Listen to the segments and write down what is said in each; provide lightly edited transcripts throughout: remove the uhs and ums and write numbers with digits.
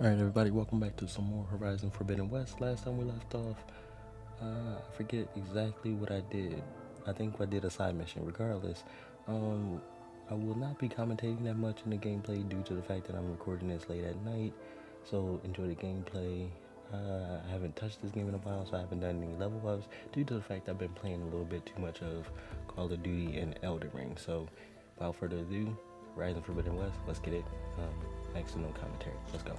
Alright everybody, welcome back to some more Horizon Forbidden West. Last time we left off, I forget exactly what I did. I think I did a side mission. Regardless, I will not be commentating that much in the gameplay due to the fact that I'm recording this late at night. So enjoy the gameplay. I haven't touched this game in a while, so I haven't done any level ups due to the fact I've been playing a little bit too much of Call of Duty and Elden Ring. So without further ado, Horizon Forbidden West, let's get it. Next to no commentary. Let's go.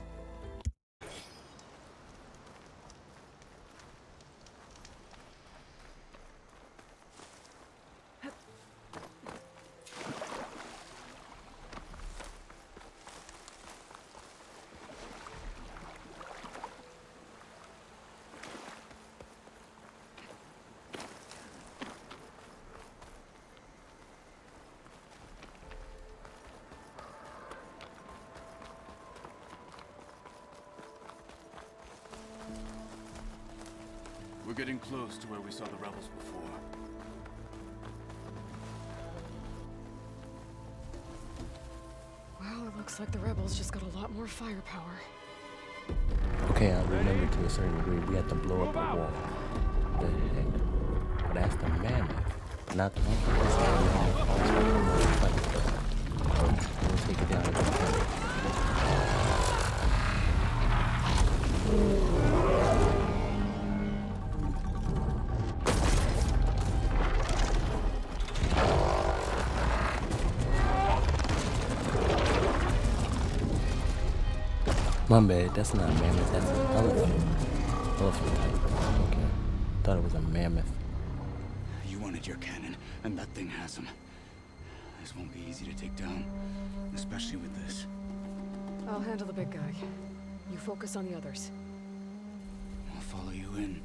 We're getting close to where we saw the rebels before. Well, it looks like the rebels just got a lot more firepower. Okay, I remember to a certain degree we had to blow up a wall. The heck? But that's the mammoth, not the one that's the mammoth. So we'll take it down. My bad, that's not a mammoth, that's an elephant. Elephant type. Okay. Thought it was a mammoth. You wanted your cannon, and that thing has them. This won't be easy to take down, especially with this. I'll handle the big guy. You focus on the others. I'll follow you in.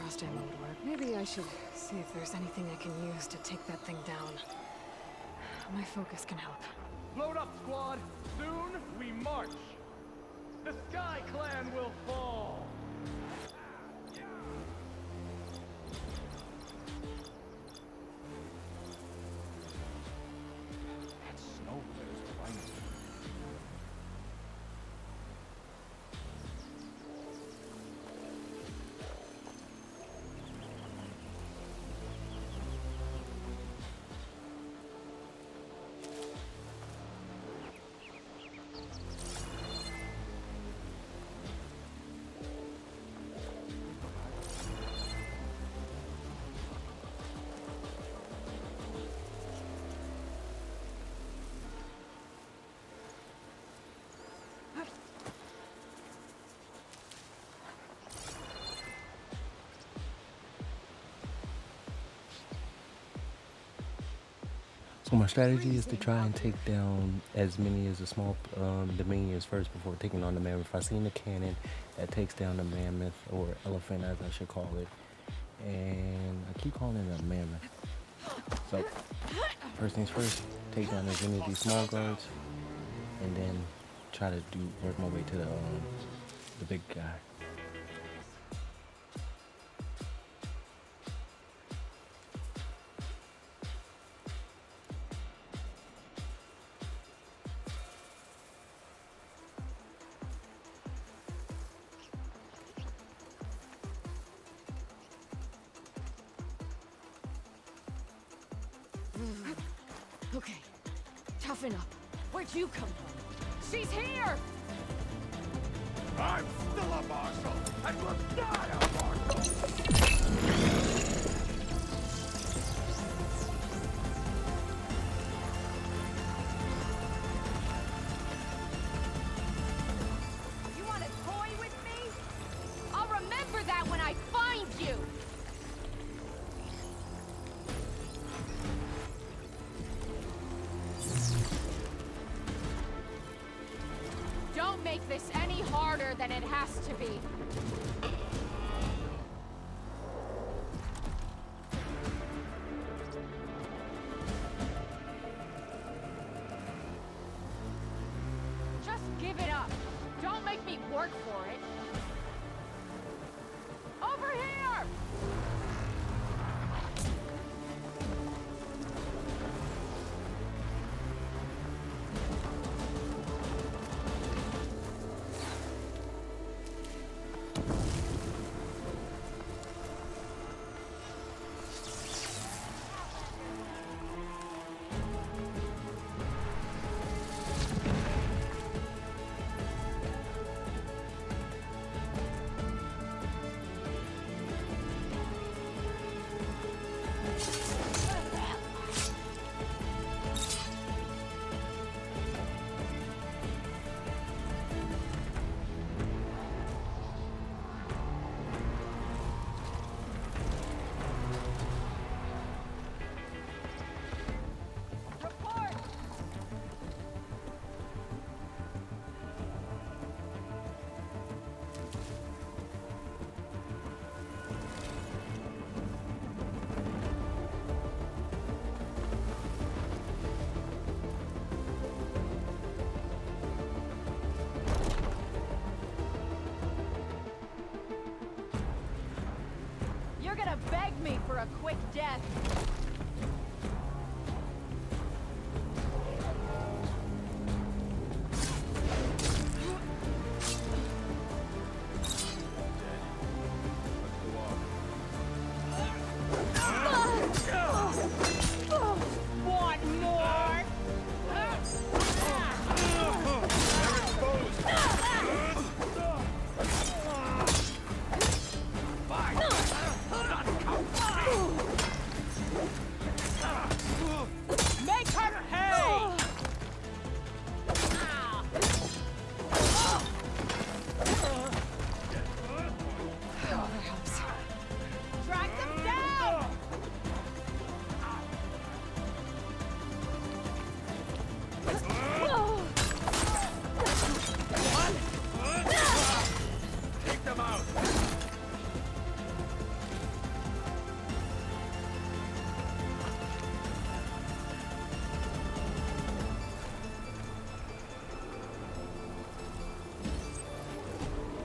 Frost ammo would work. Maybe I should see if there's anything I can use to take that thing down. My focus can help. Load up, squad! Soon we march! The Sky Clan will fall! That snow is blinding. So my strategy is to try and take down as many as the small the minions first before taking on the mammoth. If I see the cannon that takes down the mammoth, or elephant as I should call it, and I keep calling it a mammoth. So first things first, take down as many of these small guards, and then try to work my way to the big guy. Okay, toughen up. Where'd you come from? She's here! I'm still a marshal, and will die a marshal! You want to toy with me? I'll remember that when I find you! Don't make this any harder than it has to be. Just give it up. Don't make me work for it. Over here! with death. Want more? Make her pay! Oh, that helps. Track them down! Take them out!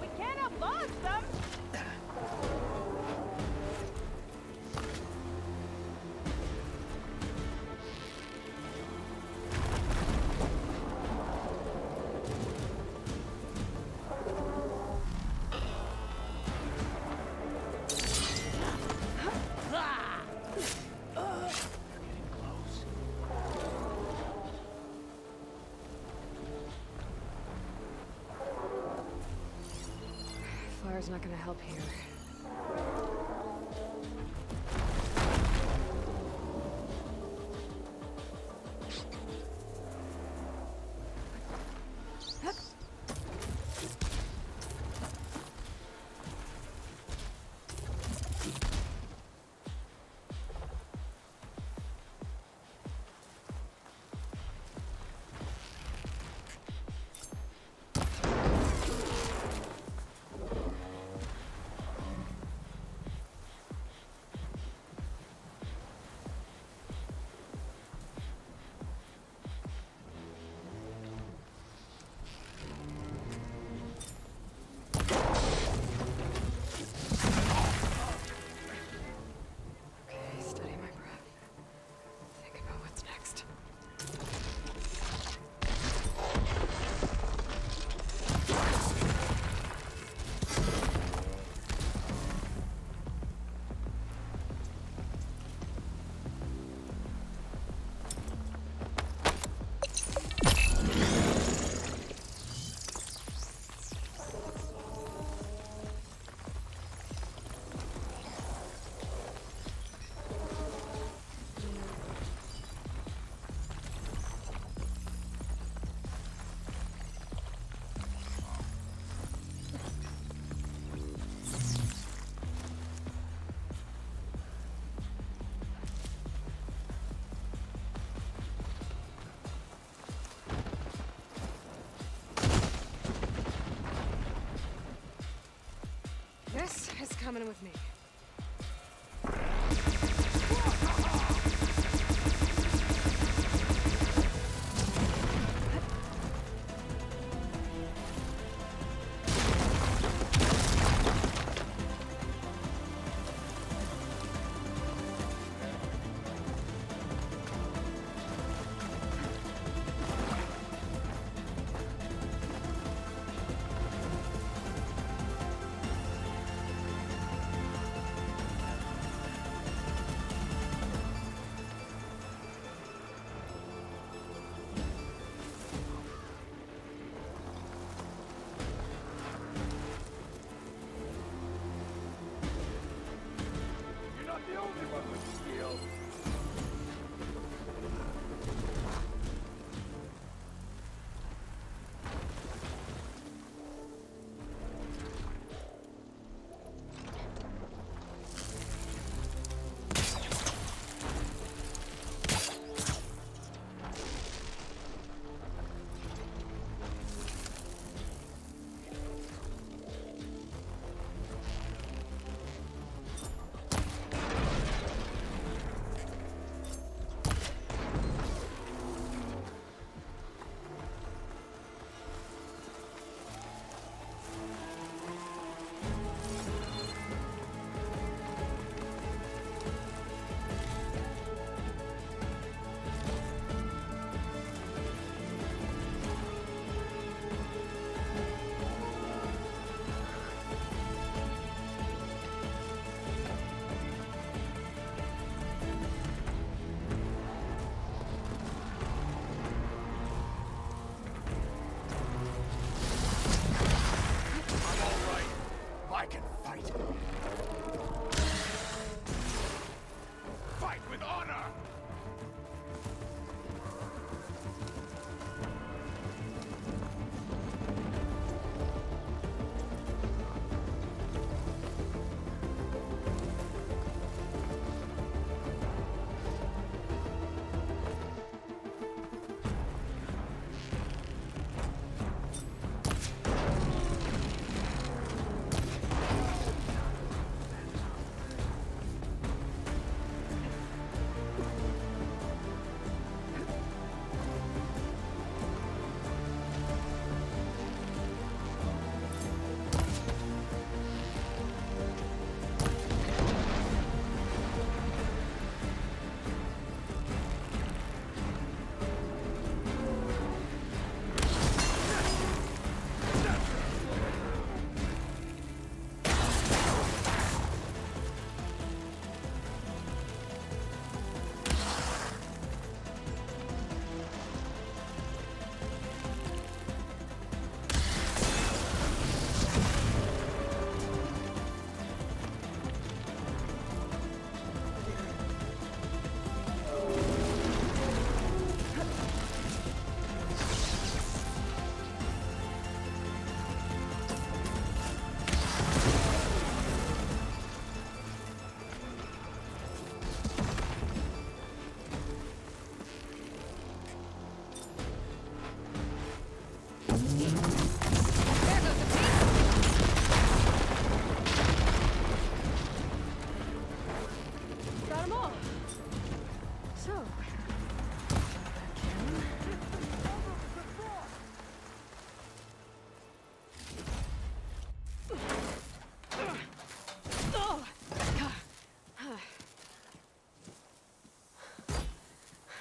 We can't have lost them! Fire's not gonna help here. Okay, steady my breath. Think about what's next. This is coming with me.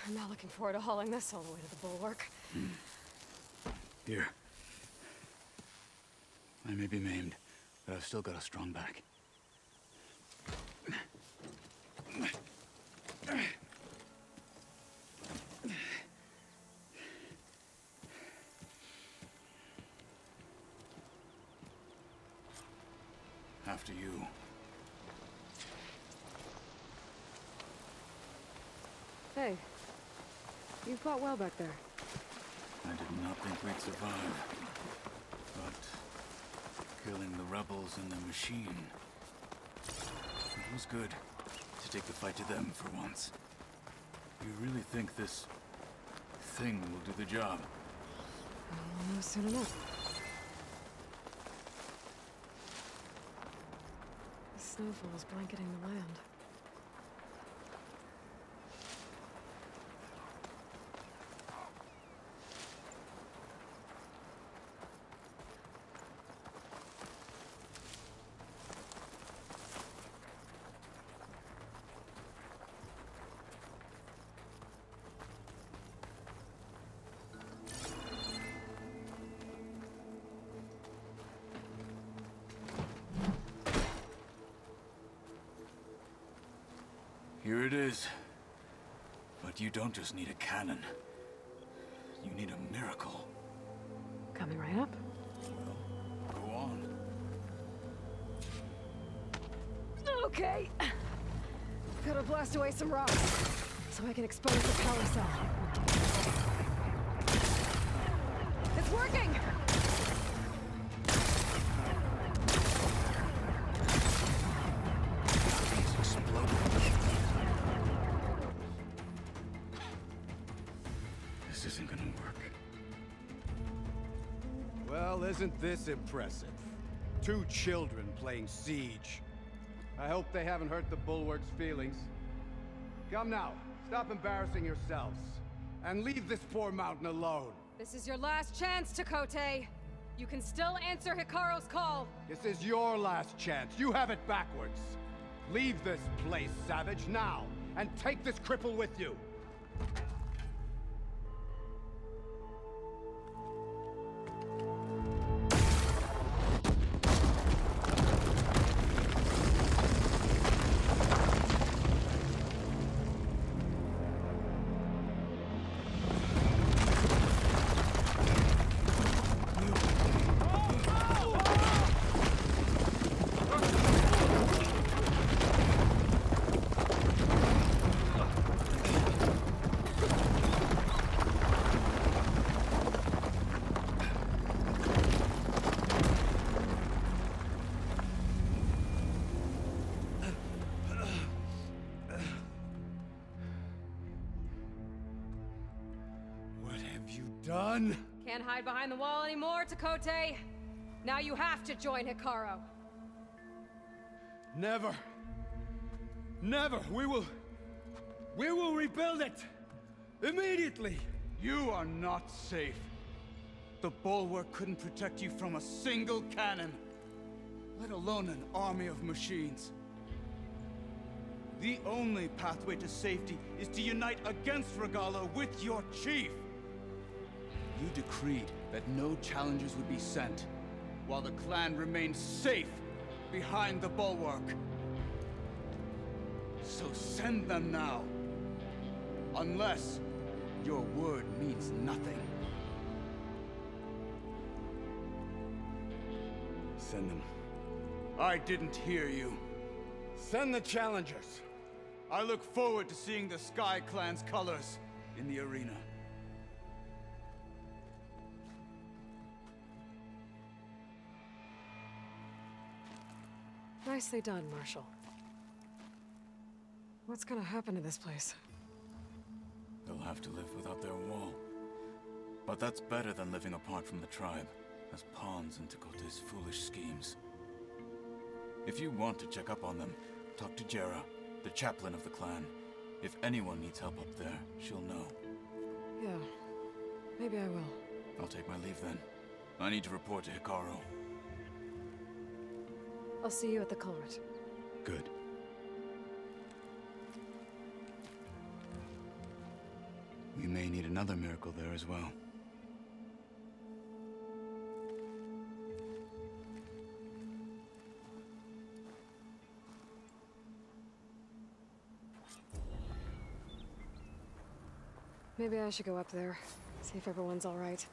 I'm not looking forward to hauling this all the way to the bulwark. Here. I may be maimed, but I've still got a strong back. After you. Hey, you fought well back there. I did not think we'd survive. But killing the rebels and the machine. It was good to take the fight to them for once. You really think this thing will do the job? We'll know soon enough. The snowfall is blanketing the land. Here it is. But you don't just need a cannon. You need a miracle. Coming right up. Well, go on. Okay. Gotta blast away some rocks, so I can expose the power cell. It's working! This isn't gonna work. Well, isn't this impressive? 2 children playing siege. I hope they haven't hurt the Bulwark's feelings. Come now, stop embarrassing yourselves. And leave this poor mountain alone. This is your last chance, Chakotay. You can still answer Hikaru's call. This is your last chance. You have it backwards. Leave this place, Savage, now. And take this cripple with you. Done? Can't hide behind the wall anymore, Chakotay. Now you have to join Hikaru. Never. Never. We will rebuild it. Immediately. You are not safe. The Bulwark couldn't protect you from a single cannon, let alone an army of machines. The only pathway to safety is to unite against Regalo with your chief. You decreed that no challengers would be sent, while the clan remained safe behind the Bulwark. So send them now. Unless your word means nothing. Send them. I didn't hear you. Send the challengers. I look forward to seeing the Sky Clan's colors in the arena. Nicely done, Marshal. What's gonna happen to this place? They'll have to live without their wall. But that's better than living apart from the tribe, as pawns in Chakotay's foolish schemes. If you want to check up on them, talk to Jera, the chaplain of the clan. If anyone needs help up there, she'll know. Yeah, maybe I will. I'll take my leave then. I need to report to Hikaru. I'll see you at the culvert. Good. We may need another miracle there as well. Maybe I should go up there, see if everyone's all right.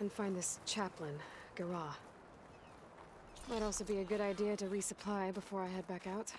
And find this chaplain, Garah. Might also be a good idea to resupply before I head back out.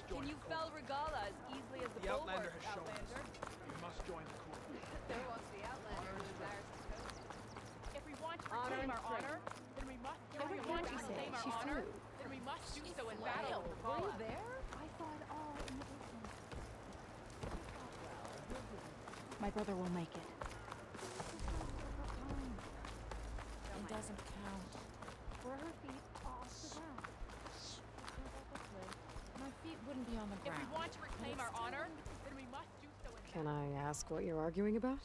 Can you fell Regala as easily as the Outlander Bulwark, has shown us. Outlander? We must join the crew. There wants the Outlander who desires to coast. If we want to reclaim our honor, then we must. If we want to reclaim our honor, then we must do so in battle. Were you there? I saw it all in the distance. My brother will make it. It doesn't count. Were her feet off the ground? My feet wouldn't be on the If ground. we want to reclaim our honor, then we must do so in Can I ask what you're arguing about?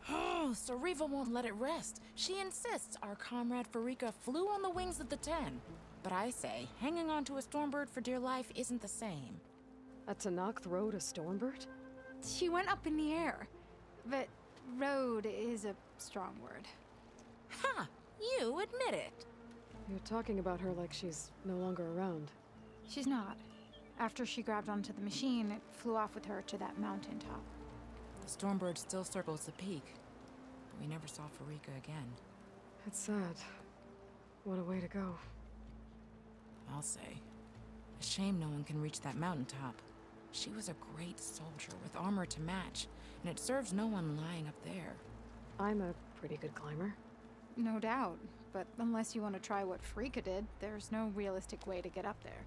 Oh, Sariva won't let it rest. She insists our comrade Farika flew on the wings of the 10. But I say, hanging on to a Stormbird for dear life isn't the same. A Tanakh rode a Stormbird? She went up in the air. But road is a strong word. Ha! You admit it. You're talking about her like she's no longer around. She's not. After she grabbed onto the machine, it flew off with her to that mountaintop. The Stormbird still circles the peak. But we never saw Farika again. It's sad. What a way to go. I'll say. A shame no one can reach that mountaintop. She was a great soldier with armor to match, and it serves no one lying up there. I'm a pretty good climber. No doubt. But unless you want to try what Frika did, there's no realistic way to get up there.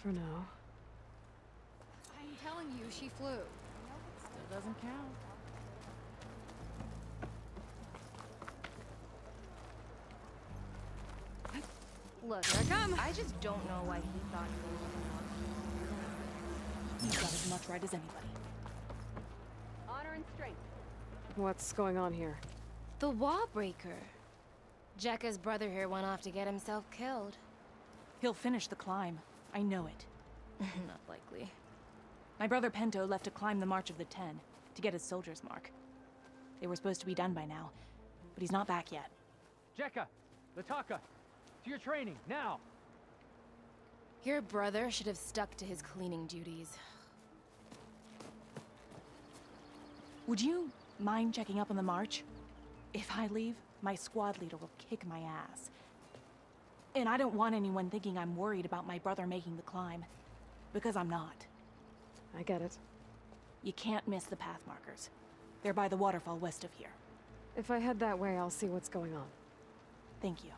For now. I'm telling you, she flew. Still doesn't count. Look, here I come. I just don't know why he thought he was He's got as much right as anybody. honor and strength. What's going on here? the Wallbreaker. Jekka's brother here went off to get himself killed. He'll finish the climb. I know it. Not likely. My brother Pento left to climb the March of the 10, to get his soldier's mark. They were supposed to be done by now, but he's not back yet. Jekka! Lataka! To your training, now! Your brother should have stuck to his cleaning duties. Would you mind checking up on the march? If I leave, my squad leader will kick my ass. And I don't want anyone thinking I'm worried about my brother making the climb. Because I'm not. I get it. You can't miss the path markers. They're by the waterfall west of here. If I head that way, I'll see what's going on. Thank you.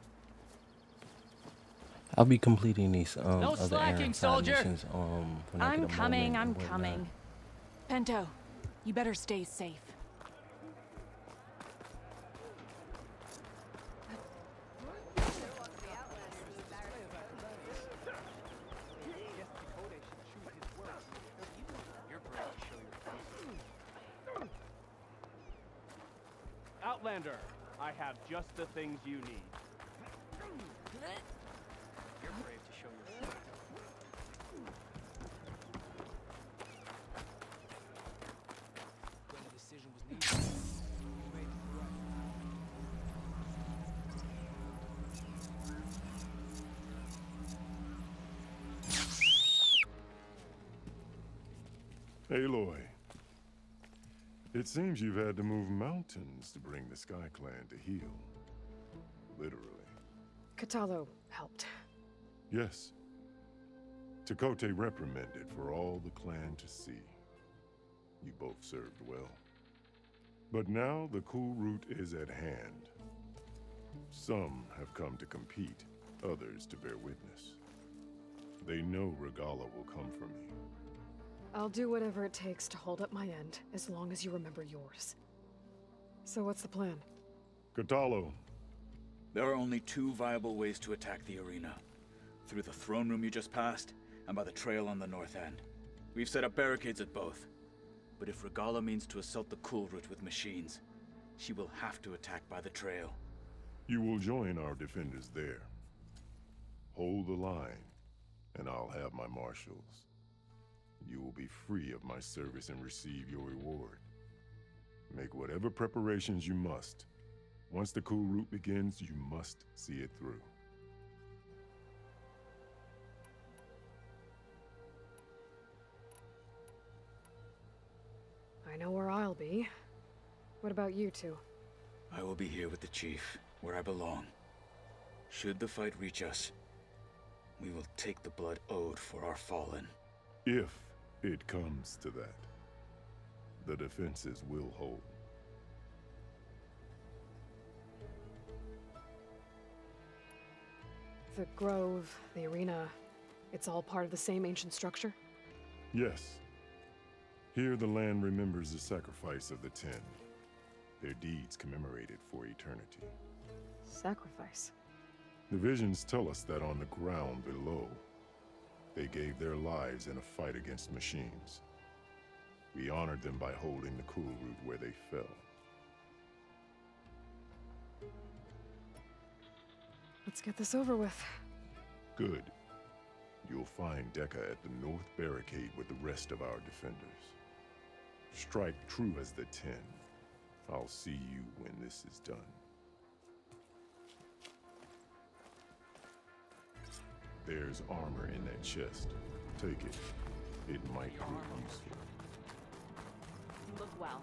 I'll be completing these No other slacking, errand soldier. missions, when I I'm get a coming, moment I'm and coming. Pento, you better stay safe. Outlander, I have just the things you need. You're brave to show your strength. When a decision was needed, you made it right. Aloy. It seems you've had to move mountains to bring the Sky Clan to heel. Literally. Katalo helped. Yes. Tekote reprimanded for all the clan to see. You both served well. But now the cool route is at hand. Some have come to compete, others to bear witness. They know Regala will come for me. I'll do whatever it takes to hold up my end, as long as you remember yours. So what's the plan? Katalo. There are only two viable ways to attack the arena. Through the throne room you just passed, and by the trail on the north end. We've set up barricades at both. But if Regala means to assault the cool route with machines, she will have to attack by the trail. You will join our defenders there. Hold the line, and I'll have my marshals. You will be free of my service and receive your reward. Make whatever preparations you must. Once the cool route begins, you must see it through. I know where I'll be. What about you two? I will be here with the chief, where I belong. Should the fight reach us, we will take the blood owed for our fallen. If it comes to that, the defenses will hold. The grove, the arena, it's all part of the same ancient structure? Yes. Here the land remembers the sacrifice of the Ten. Their deeds commemorated for eternity. Sacrifice? The visions tell us that on the ground below, they gave their lives in a fight against machines. We honored them by holding the cool route where they fell. Let's get this over with. Good. You'll find Dekka at the north barricade with the rest of our defenders. Strike true as the Ten. I'll see you when this is done. There's armor in that chest. Take it. It might prove useful. You look well.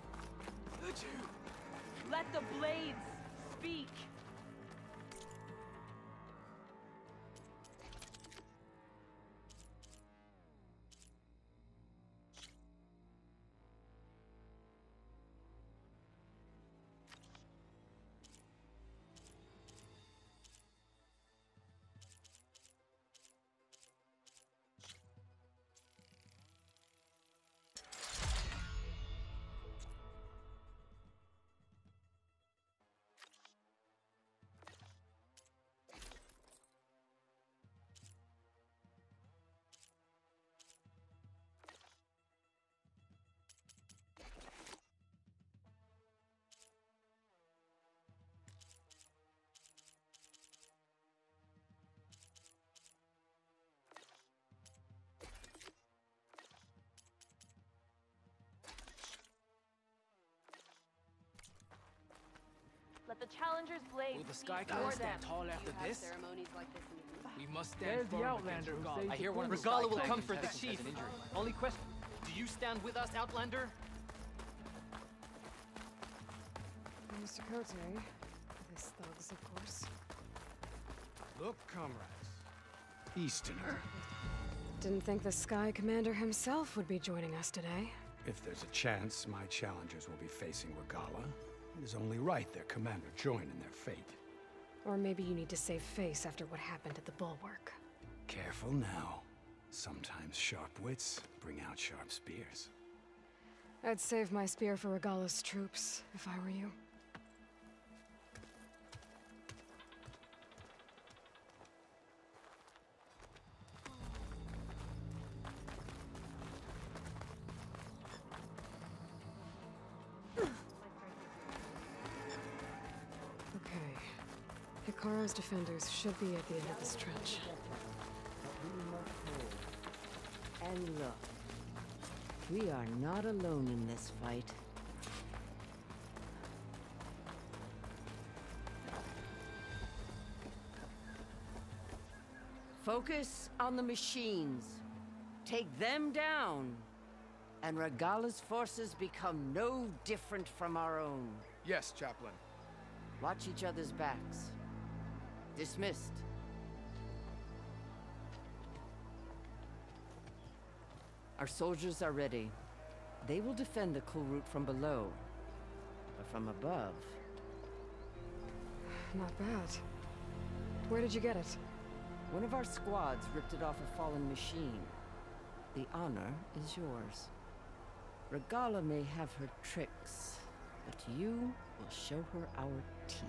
Let the blades speak. Let the challengers blade Will the Sky speak Clan for them. stand tall after this? Ceremonies like this in the We must There's stand the firm Outlander against who Regala. saves I hear the one of the Regala Sky will Clan come for the contestants has chief. an injury. Only question, do you stand with us, Outlander? Mr. Cote, this thugs, of course. Look, comrades. Easterner. Didn't think the Sky Commander himself would be joining us today. If there's a chance my challengers will be facing Regala, it is only right their commander join in their fate. Or maybe you need to save face after what happened at the Bulwark. Careful now. Sometimes sharp wits bring out sharp spears. I'd save my spear for Regala's troops, if I were you. Okay. Hikaru's defenders should be at the end of this trench. And look, we are not alone in this fight. Focus on the machines. Take them down, and Regala's forces become no different from our own. Yes, Chaplain. Watch each other's backs. Dismissed. Our soldiers are ready. They will defend the cool route from below. But from above... Not bad. Where did you get it? One of our squads ripped it off a fallen machine. The honor is yours. Regala may have her tricks, but you will show her our teeth.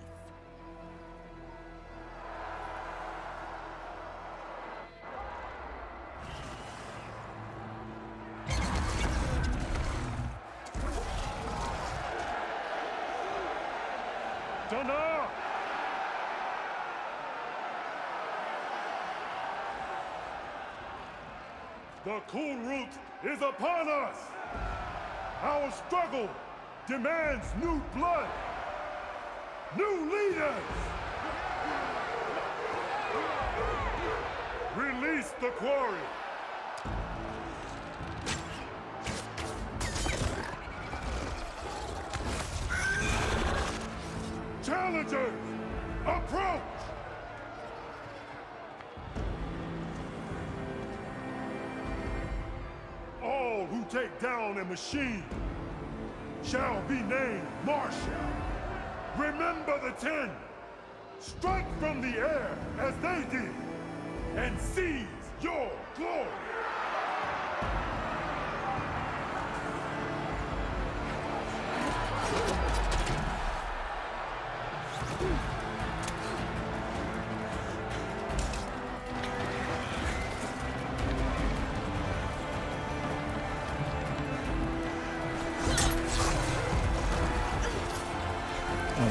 Donna! The cool root is upon us! Our struggle demands new blood! New leaders! Release the quarry! Challengers, approach! All who take down a machine shall be named Marshal. Remember the 10. Strike from the air as they did, and seize your glory.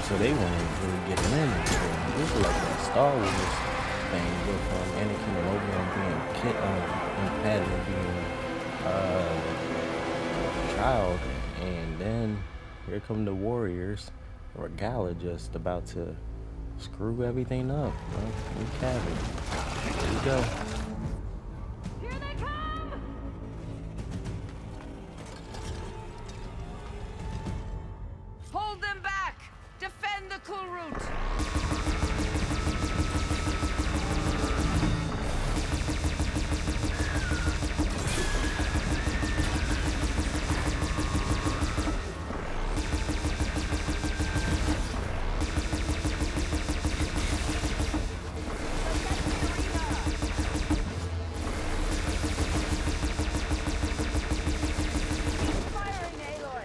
So they weren't really getting in. This is like a Star Wars thing with Anakin and Obi-Wan being and Padme being a child, and then here come the warriors. Regala just about to screw everything up. We have it. Here we go. Here they come! Hold them back! Defend the cool route! Firing, Aloy!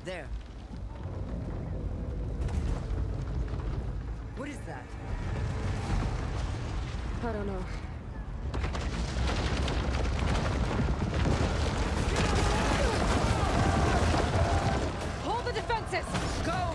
There. What is that? I don't know. Hold the defenses! Go!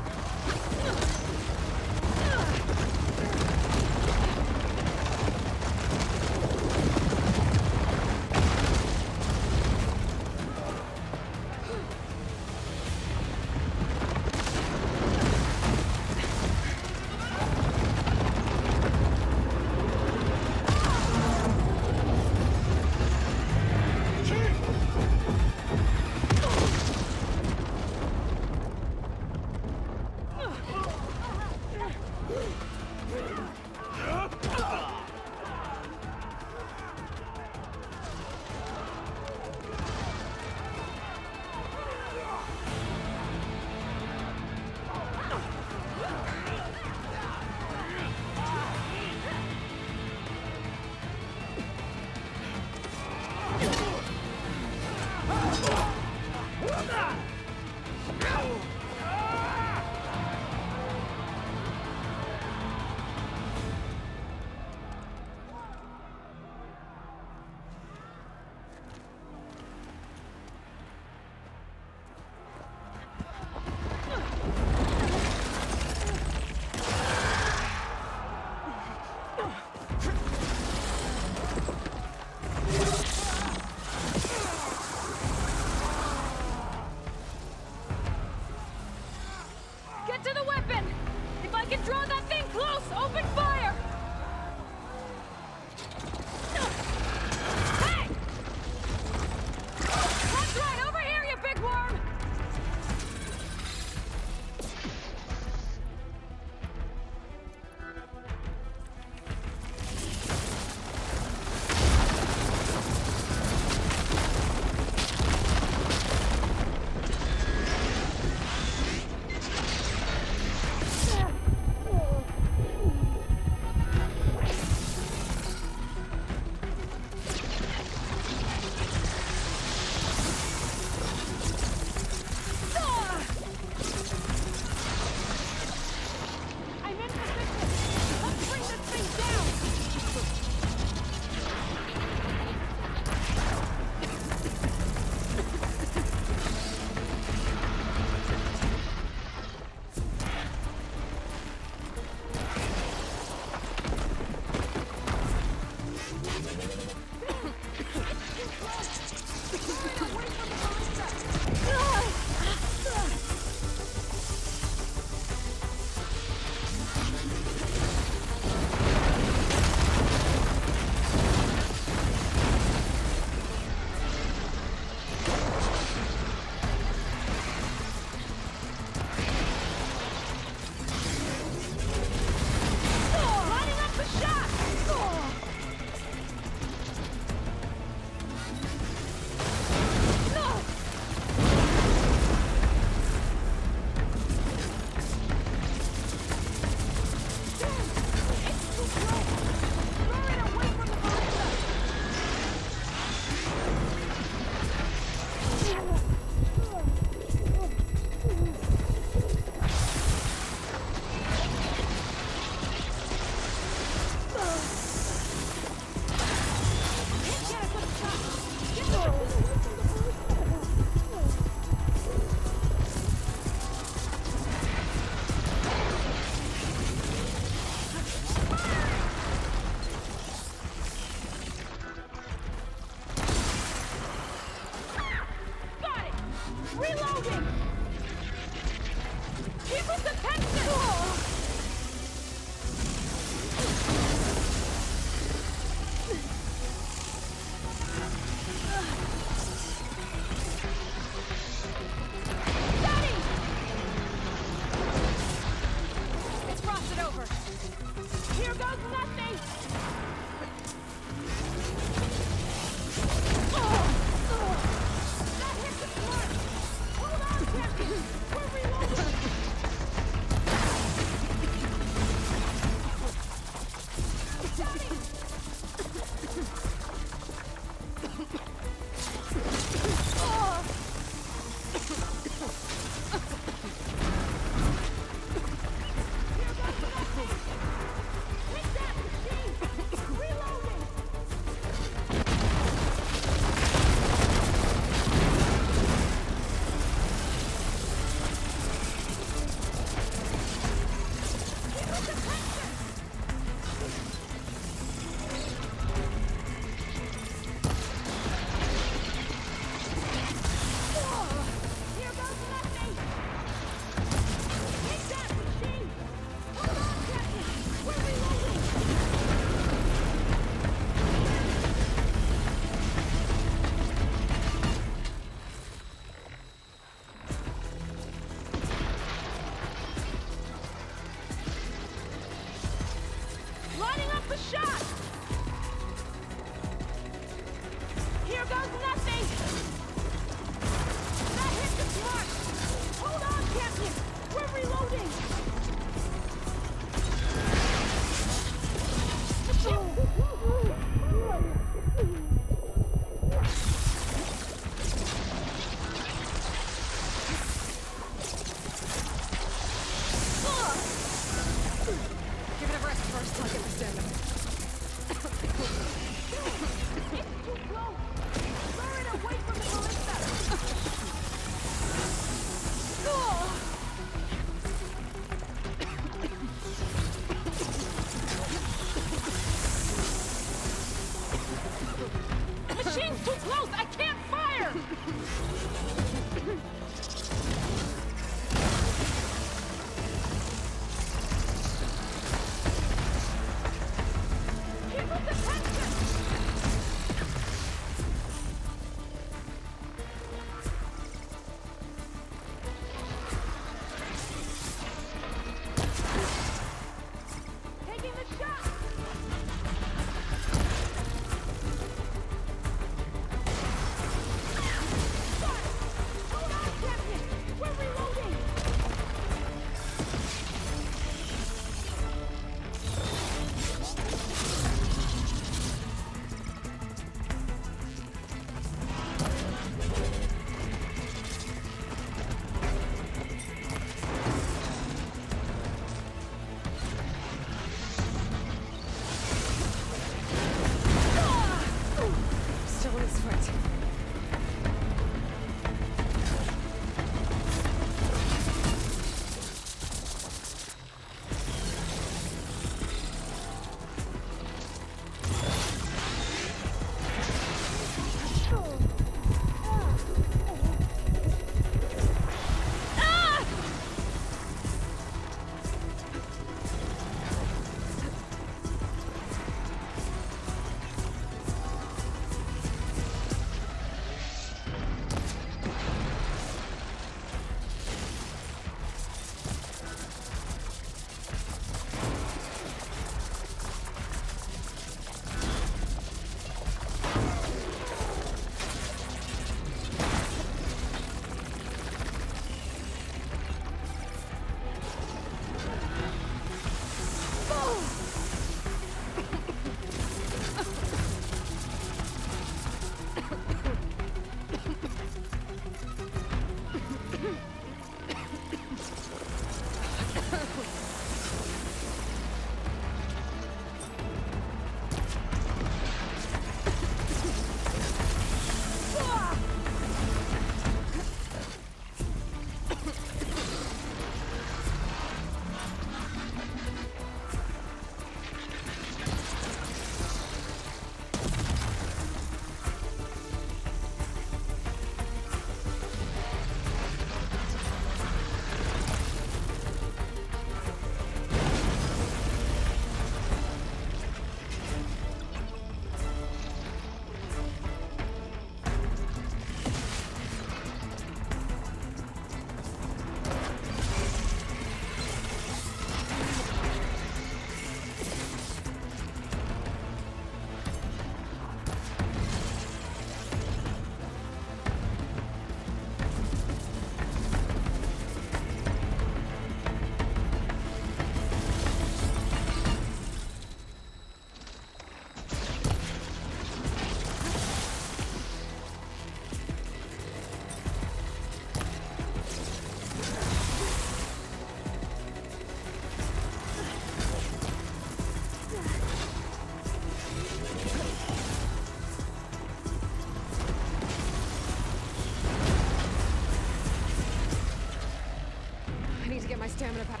My stamina back.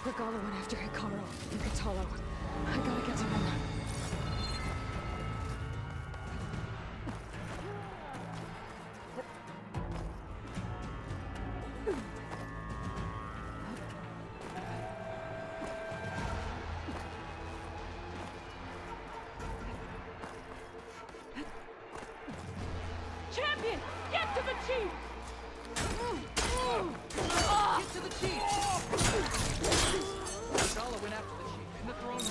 Regala went after Hikaru and Katalo. I gotta get to them. Champion, get to the chief! Get to the chief! Regala went after the chief in the throne room.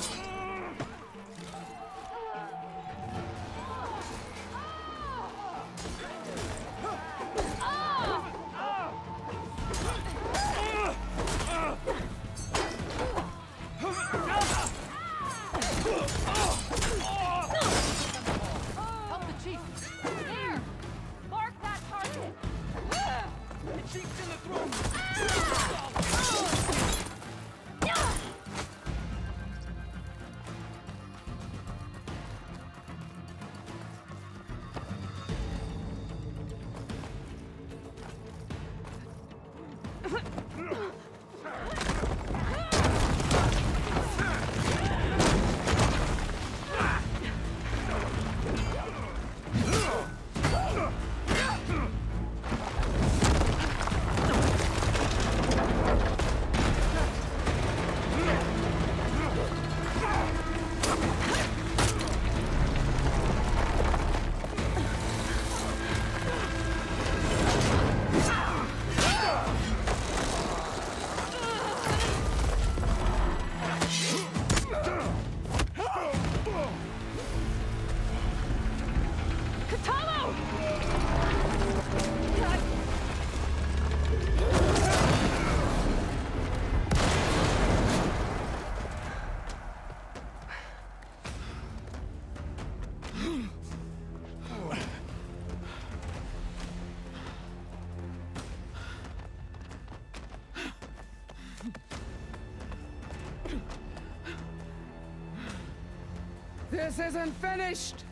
This isn't finished!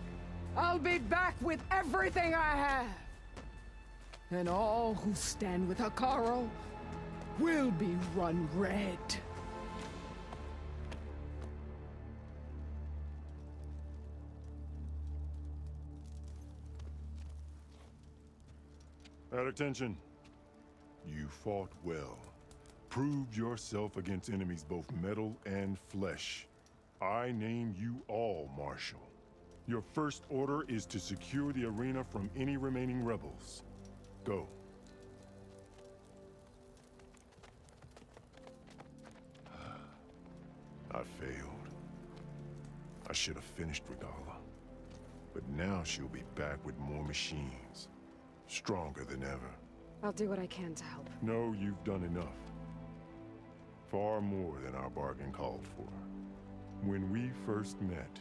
I'll be back with everything I have! And all who stand with Hekarro will be run red. At attention. You fought well. Proved yourself against enemies both metal and flesh. I name you all Marshal. Your first order is to secure the arena from any remaining rebels. Go. I failed. I should have finished Regala. But now she'll be back with more machines. Stronger than ever. I'll do what I can to help. No, you've done enough. Far more than our bargain called for. When we first met,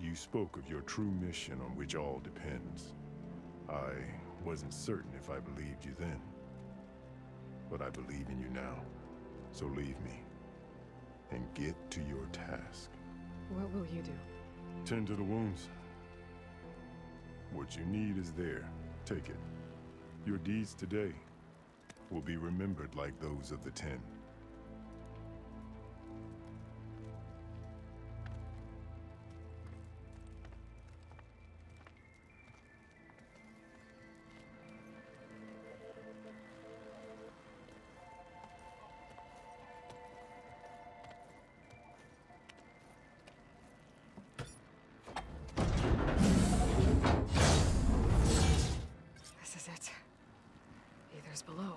you spoke of your true mission on which all depends. I wasn't certain if I believed you then. But I believe in you now. So leave me. And get to your task. What will you do? Tend to the wounds. What you need is there. Take it. Your deeds today will be remembered like those of the 10. This is it. Aether's below.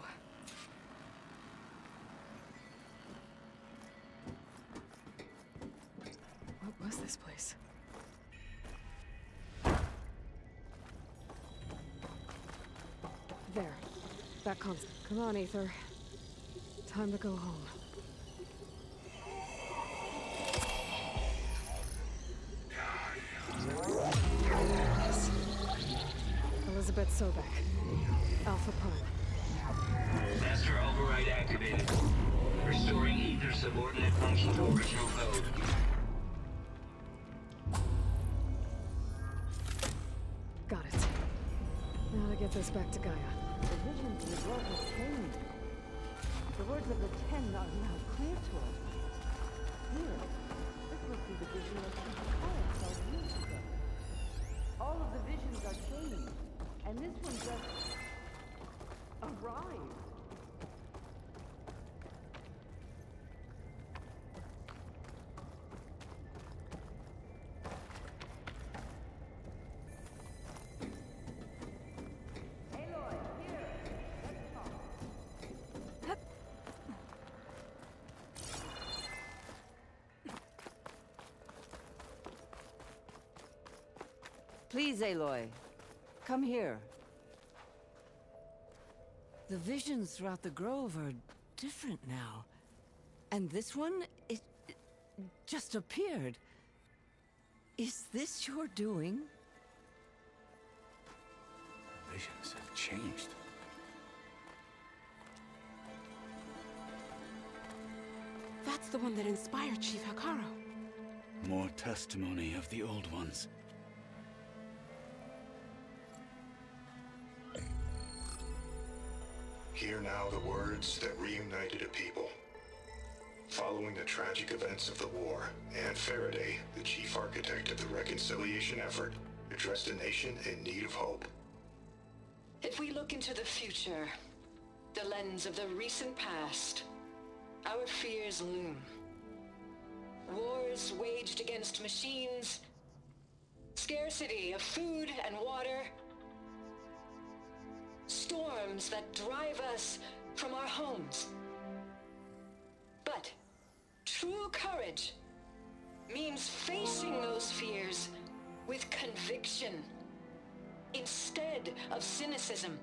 What was this place? There. That constant. Come on, Aether. Time to go home. Elizabeth Sobek. Alpha Prime. Master override activated. Restoring ether subordinate function to original code. Got it. Now to get this back to Gaia. The visions in the world have changed. The words of the 10 are now clear to us. Here, this must be the vision of Hekarro 12 years ago. All of the visions are changed, and this one just arrived. Please, Aloy. Come here. The visions throughout the grove are different now. And this one, it just appeared. Is this your doing? Visions have changed. That's the one that inspired Chief Hekarro. More testimony of the old ones. Hear now the words that reunited a people. Following the tragic events of the war, Anne Faraday, the chief architect of the reconciliation effort, addressed a nation in need of hope. If we look into the future, the lens of the recent past, our fears loom. Wars waged against machines, scarcity of food and water, storms that drive us from our homes. But true courage means facing those fears with conviction instead of cynicism.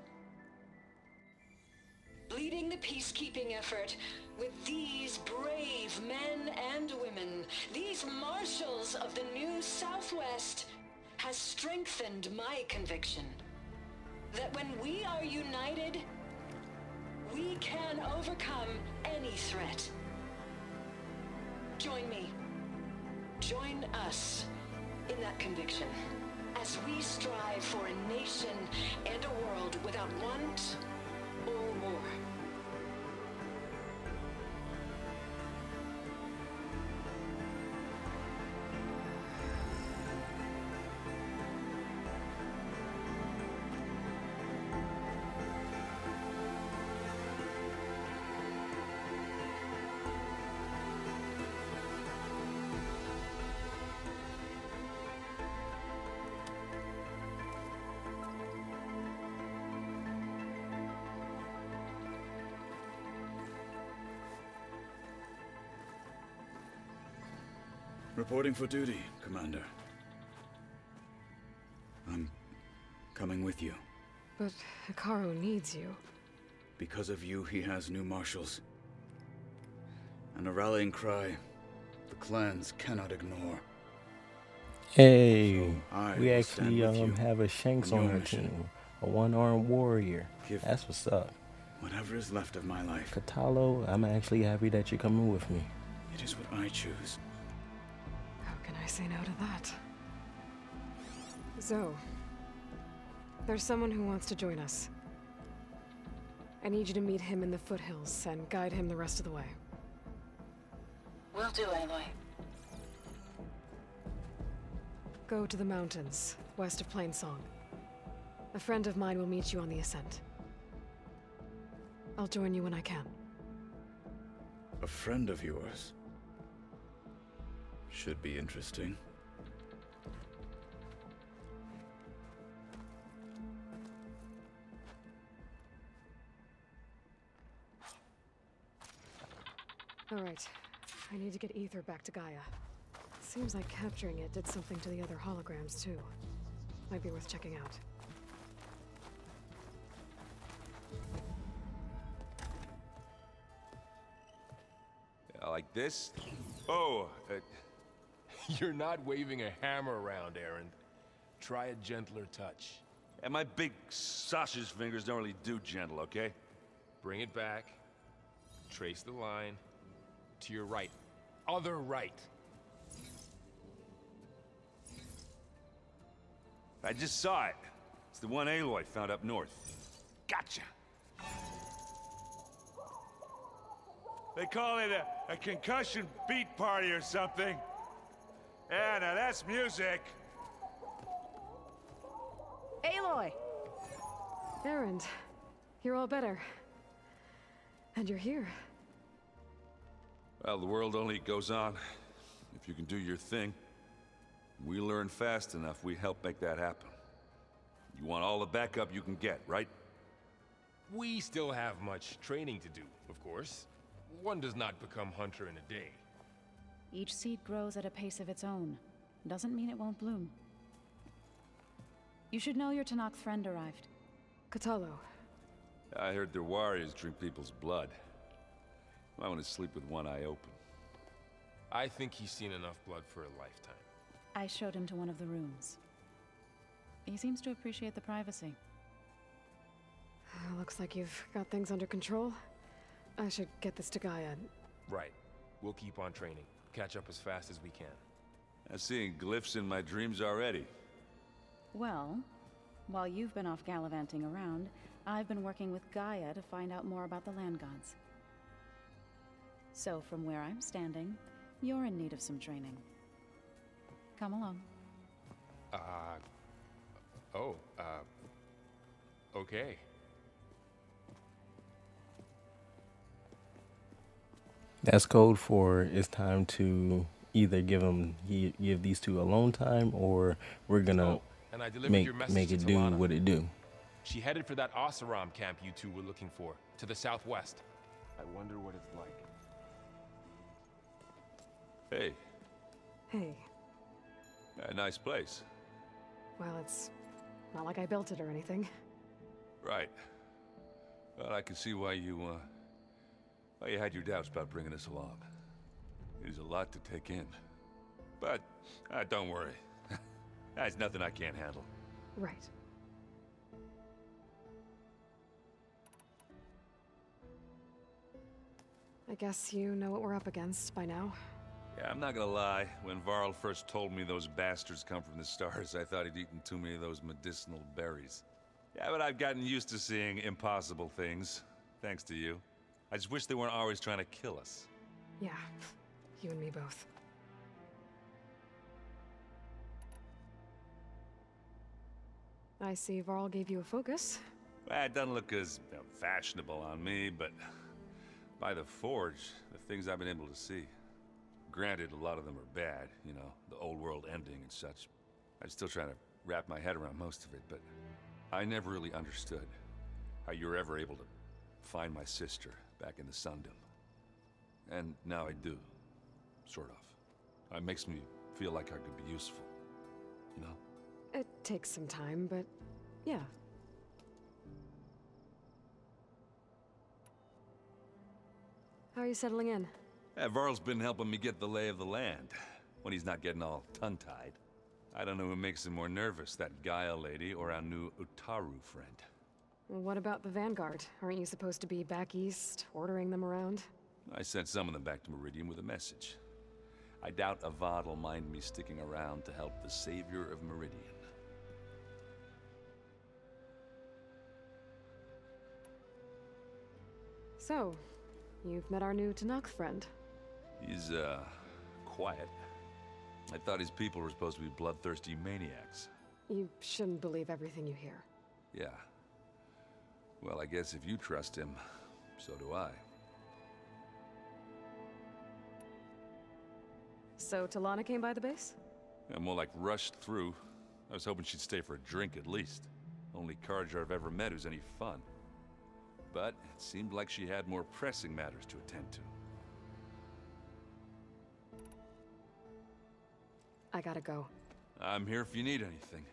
Leading the peacekeeping effort with these brave men and women, these marshals of the new Southwest, has strengthened my conviction that when we are united, we can overcome any threat. Join me. Join us in that conviction as we strive for a nation and a world without want or war. Reporting for duty, Commander. I'm coming with you. But Hikaru needs you. Because of you, he has new marshals. And a rallying cry the clans cannot ignore. Hey, So we actually have a Shanks on on your our mission. team. A one-armed warrior. Give That's what's up. Whatever is left of my life. Katalo, I'm actually happy that you're coming with me. It is what I choose. How can I say no to that? Zoe, there's someone who wants to join us. I need you to meet him in the foothills and guide him the rest of the way. Will do, Aloy. Go to the mountains, west of Plainsong. A friend of mine will meet you on the ascent. I'll join you when I can. A friend of yours? Should be interesting. All right. I need to get Ether back to Gaia. Seems like capturing it did something to the other holograms, too. Might be worth checking out. Like this? Oh, you're not waving a hammer around, Aaron. Try a gentler touch. And my big sausage fingers don't really do gentle, okay? Bring it back. Trace the line. To your right. Other right. I just saw it. It's the one Aloy found up north. Gotcha! They call it a concussion beat party or something. Yeah, now that's music. Aloy! Aaron, you're all better. And you're here. Well, the world only goes on if you can do your thing. We learn fast enough, we help make that happen. You want all the backup you can get, right? We still have much training to do, of course. One does not become hunter in a day. Each seed grows at a pace of its own. Doesn't mean it won't bloom. You should know your Tanakh friend arrived. Katalo. I heard their warriors drink people's blood. I want to sleep with one eye open. I think he's seen enough blood for a lifetime. I showed him to one of the rooms. He seems to appreciate the privacy. Looks like you've got things under control. I should get this to Gaia. Right. We'll keep on training. Catch up as fast as we can. I'm seeing glyphs in my dreams already. Well, while you've been off gallivanting around, I've been working with Gaia to find out more about the land gods. So from where I'm standing, you're in need of some training. Come along. Okay. That's code for it's time to either give these two alone time, or we're gonna and I delivered your message make to it do Talana. what it do. She headed for that Oseram camp you two were looking for, to the southwest. I wonder what it's like. Hey. Hey. A nice place. Well, it's not like I built it or anything. Right. Well, I can see why you had your doubts about bringing us along. It is a lot to take in. But, don't worry. That's nothing I can't handle. Right. I guess you know what we're up against by now. Yeah, I'm not gonna lie. When Varl first told me those bastards come from the stars, I thought he'd eaten too many of those medicinal berries. Yeah, but I've gotten used to seeing impossible things, thanks to you. I just wish they weren't always trying to kill us. Yeah, you and me both. I see Varl gave you a focus. Well, it doesn't look as fashionable on me, but by the Forge, the things I've been able to see. Granted, a lot of them are bad, you know, the old world ending and such. I'm still trying to wrap my head around most of it, but I never really understood how you were ever able to find my sister back in the Sundom. And now I do, sort of. It makes me feel like I could be useful, you know? It takes some time, but yeah. How are you settling in? Varl's been helping me get the lay of the land, when he's not getting all tongue-tied. I don't know who makes him more nervous, that Gaia lady or our new Utaru friend. What about the Vanguard? Aren't you supposed to be back east, ordering them around? I sent some of them back to Meridian with a message. I doubt Avad will mind me sticking around to help the savior of Meridian. So, you've met our new Tanakh friend. He's, quiet. I thought his people were supposed to be bloodthirsty maniacs. You shouldn't believe everything you hear. Yeah. Well, I guess if you trust him, so do I. So, Talana came by the base? Yeah, more like rushed through. I was hoping she'd stay for a drink at least. Only Carja I've ever met who's any fun. But it seemed like she had more pressing matters to attend to. I gotta go. I'm here if you need anything.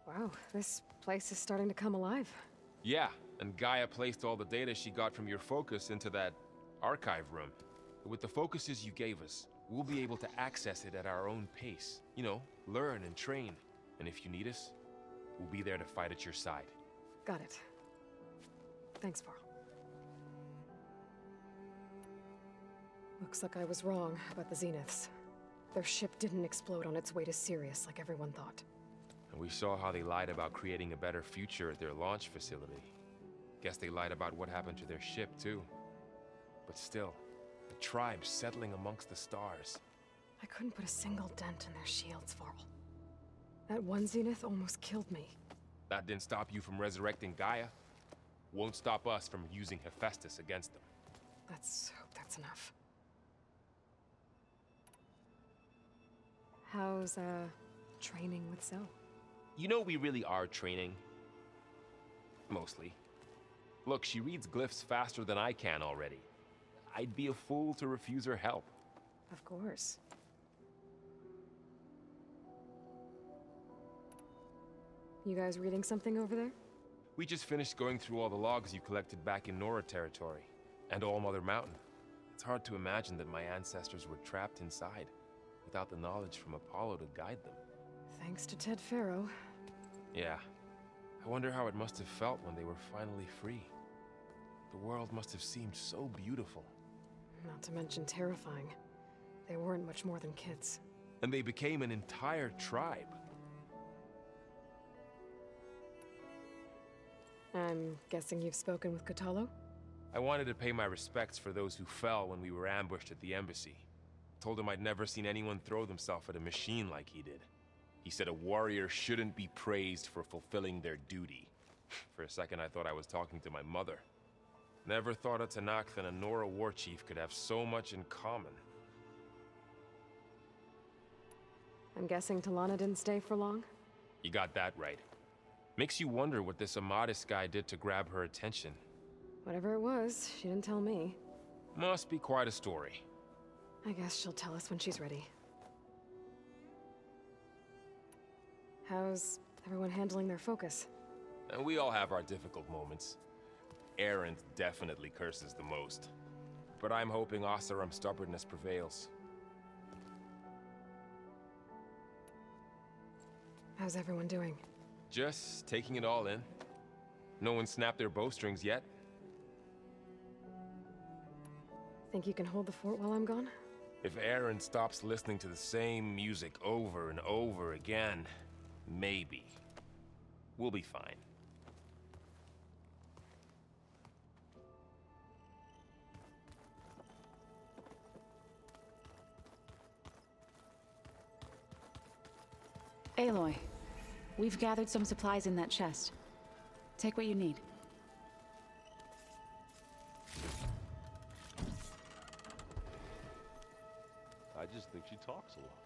Wow, this place is starting to come alive. Yeah, and Gaia placed all the data she got from your focus into that archive room. With the focuses you gave us, we'll be able to access it at our own pace. You know, learn and train. And if you need us, we'll be there to fight at your side. Got it. Thanks, Varl. Looks like I was wrong about the Zeniths. Their ship didn't explode on its way to Sirius like everyone thought. And we saw how they lied about creating a better future at their launch facility. Guess they lied about what happened to their ship, too. But still, the tribe settling amongst the stars. I couldn't put a single dent in their shields, Varl. That one Zenith almost killed me. That didn't stop you from resurrecting Gaia. Won't stop us from using Hephaestus against them. Let's hope that's enough. How's, training with Zoe? You know we really are training. Mostly. Look, she reads glyphs faster than I can already. I'd be a fool to refuse her help. Of course. You guys reading something over there? We just finished going through all the logs you collected back in Nora territory, and All Mother Mountain. It's hard to imagine that my ancestors were trapped inside, without the knowledge from Apollo to guide them. Thanks to Ted Faro. Yeah. I wonder how it must have felt when they were finally free. The world must have seemed so beautiful. Not to mention terrifying. They weren't much more than kids. And they became an entire tribe. I'm guessing you've spoken with Kotallo? I wanted to pay my respects for those who fell when we were ambushed at the embassy. Told him I'd never seen anyone throw themselves at a machine like he did. He said a warrior shouldn't be praised for fulfilling their duty. For a second I thought I was talking to my mother. Never thought a Tanakh and a Nora war chief could have so much in common. I'm guessing Talana didn't stay for long? You got that right. Makes you wonder what this Amadis guy did to grab her attention. Whatever it was, she didn't tell me. Must be quite a story. I guess she'll tell us when she's ready. How's everyone handling their focus? And we all have our difficult moments. Erend definitely curses the most. But I'm hoping Oseram's stubbornness prevails. How's everyone doing? Just taking it all in. No one snapped their bowstrings yet. Think you can hold the fort while I'm gone? If Aaron stops listening to the same music over and over again, maybe. We'll be fine. Aloy, we've gathered some supplies in that chest. Take what you need. I just think she talks a lot.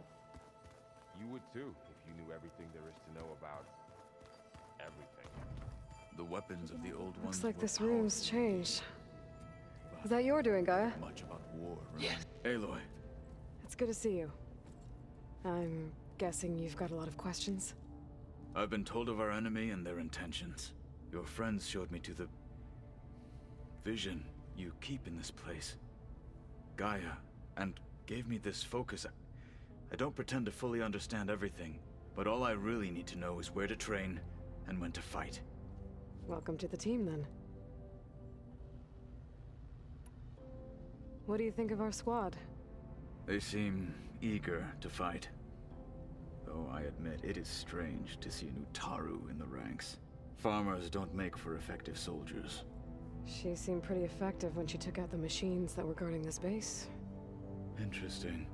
You would too, if you knew everything there is to know about everything. The weapons of the old ones Looks like were this room's powerful, changed. Is that your doing, Gaia? much about war, right? Yes. Aloy, It's good to see you. I'm guessing you've got a lot of questions? I've been told of our enemy and their intentions. Your friends showed me to the vision you keep in this place, Gaia, and gave me this focus. I don't pretend to fully understand everything, but all I really need to know is where to train and when to fight. Welcome to the team, then. What do you think of our squad? They seem eager to fight. Though I admit it is strange to see a new Taru in the ranks. Farmers don't make for effective soldiers. She seemed pretty effective when she took out the machines that were guarding this base. Interesting.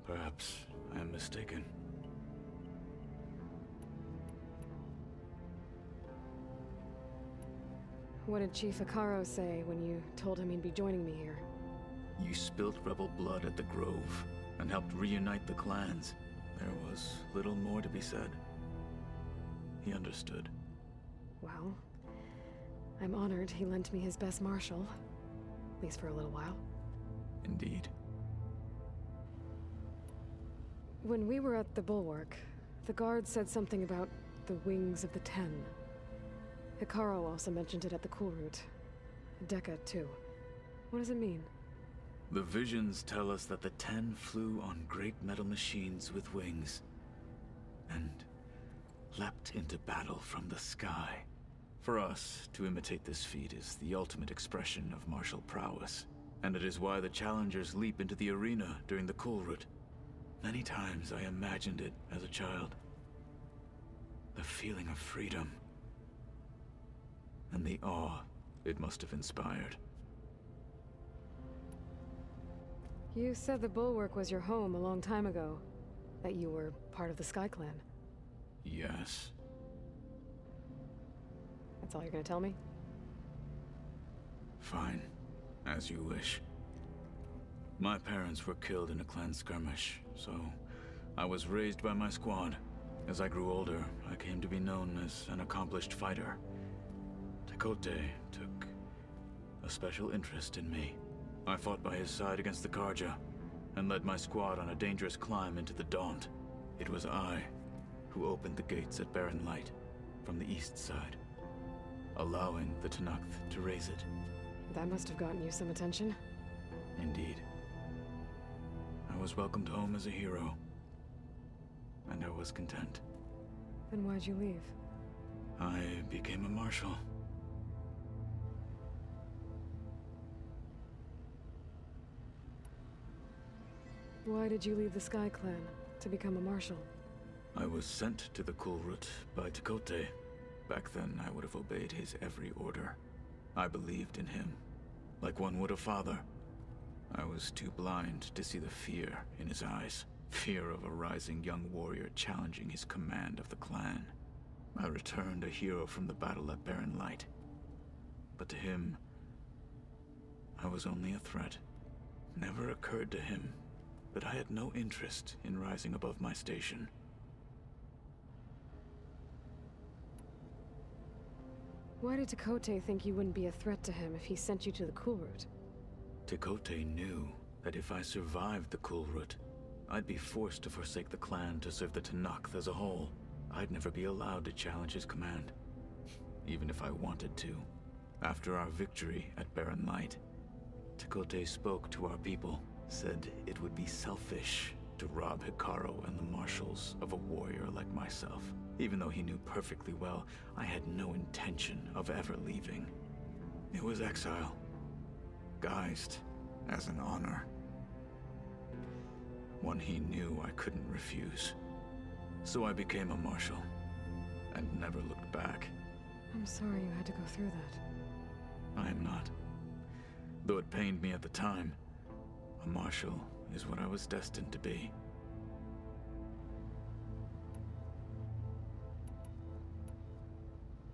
Perhaps I am mistaken. What did Chief Akaro say when you told him he'd be joining me here? You spilt rebel blood at the Grove and helped reunite the clans. There was little more to be said. He understood. Well, I'm honored he lent me his best marshal. At least for a little while. Indeed. When we were at the Bulwark, the guard said something about the Wings of the Ten. Hikaru also mentioned it at the Cool Route. Dekka, too. What does it mean? The visions tell us that the Ten flew on great metal machines with wings and leapt into battle from the sky. For us, to imitate this feat is the ultimate expression of martial prowess, and it is why the challengers leap into the arena during the Cool Route. Many times I imagined it as a child. The feeling of freedom and the awe it must have inspired. You said the Bulwark was your home a long time ago. That you were part of the Sky Clan. Yes. That's all you're gonna tell me? Fine. As you wish. My parents were killed in a clan skirmish, so I was raised by my squad. As I grew older, I came to be known as an accomplished fighter. Tekote took a special interest in me. I fought by his side against the Karja, and led my squad on a dangerous climb into the Daunt. It was I who opened the gates at Barren Light, from the east side, allowing the Tenakth to raise it. That must have gotten you some attention. Indeed. I was welcomed home as a hero, and I was content. Then why'd you leave? I became a marshal. Why did you leave the Sky Clan to become a marshal? I was sent to the Cool Route by Tekote. Back then, I would have obeyed his every order. I believed in him, like one would a father. I was too blind to see the fear in his eyes. Fear of a rising young warrior challenging his command of the clan. I returned a hero from the battle at Barren Light. But to him, I was only a threat. Never occurred to him that I had no interest in rising above my station. Why did Tekote think you wouldn't be a threat to him if he sent you to the Cool Route? Tekote knew that if I survived the Cool Route, I'd be forced to forsake the clan to serve the Tenakth as a whole. I'd never be allowed to challenge his command, even if I wanted to. After our victory at Barren Light, Tekote spoke to our people, said it would be selfish to rob Hikaru and the Marshals of a warrior like myself, even though he knew perfectly well I had no intention of ever leaving. It was exile, guised as an honor. One he knew I couldn't refuse. So I became a Marshal, and never looked back. I'm sorry you had to go through that. I am not. Though it pained me at the time, a Marshal is what I was destined to be.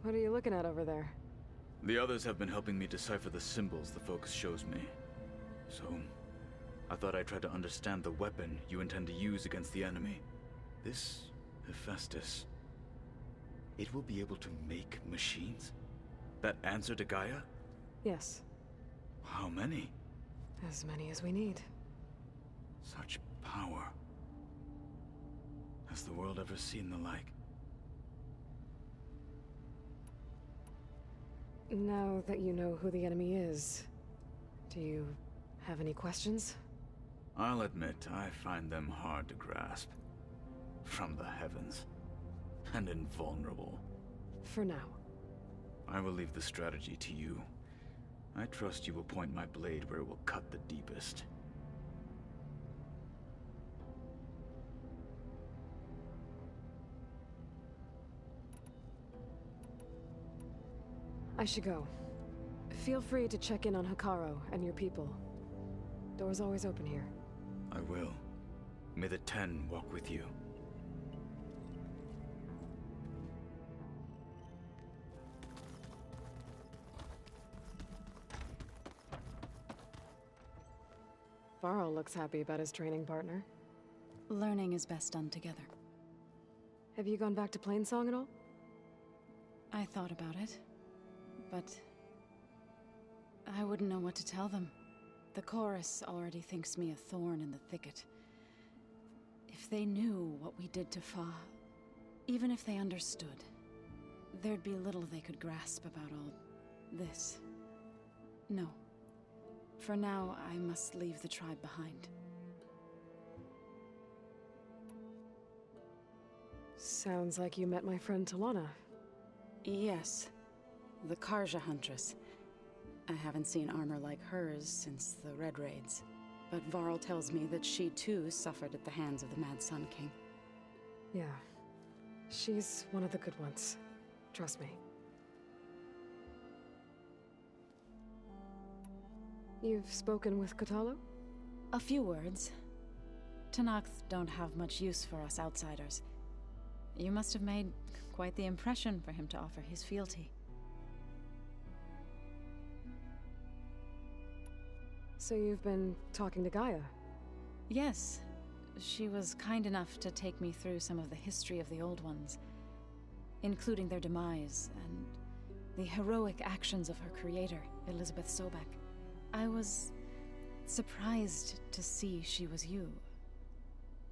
What are you looking at over there? The others have been helping me decipher the symbols the Focus shows me. So, I thought I'd try to understand the weapon you intend to use against the enemy. This Hephaestus, it will be able to make machines? That answer to Gaia? Yes. How many? As many as we need. Such power. Has the world ever seen the like? Now that you know who the enemy is, do you have any questions? I'll admit, I find them hard to grasp. From the heavens. And invulnerable. For now. I will leave the strategy to you. I trust you will point my blade where it will cut the deepest. I should go. Feel free to check in on Hikaru and your people. Door's always open here. I will. May the 10 walk with you. Varl looks happy about his training partner. Learning is best done together. Have you gone back to Plainsong at all? I thought about it, but I wouldn't know what to tell them. The chorus already thinks me a thorn in the thicket. If they knew what we did to Fa, even if they understood, there'd be little they could grasp about all this. No. For now, I must leave the tribe behind. Sounds like you met my friend Talana. Yes. The Karja Huntress. I haven't seen armor like hers since the Red Raids. But Varl tells me that she too suffered at the hands of the Mad Sun King. Yeah. She's one of the good ones. Trust me. You've spoken with Kotallo? A few words. Tenakth don't have much use for us outsiders. You must have made quite the impression for him to offer his fealty. So you've been talking to Gaia? Yes. She was kind enough to take me through some of the history of the Old Ones, including their demise and the heroic actions of her creator, Elizabeth Sobek. I was surprised to see she was you.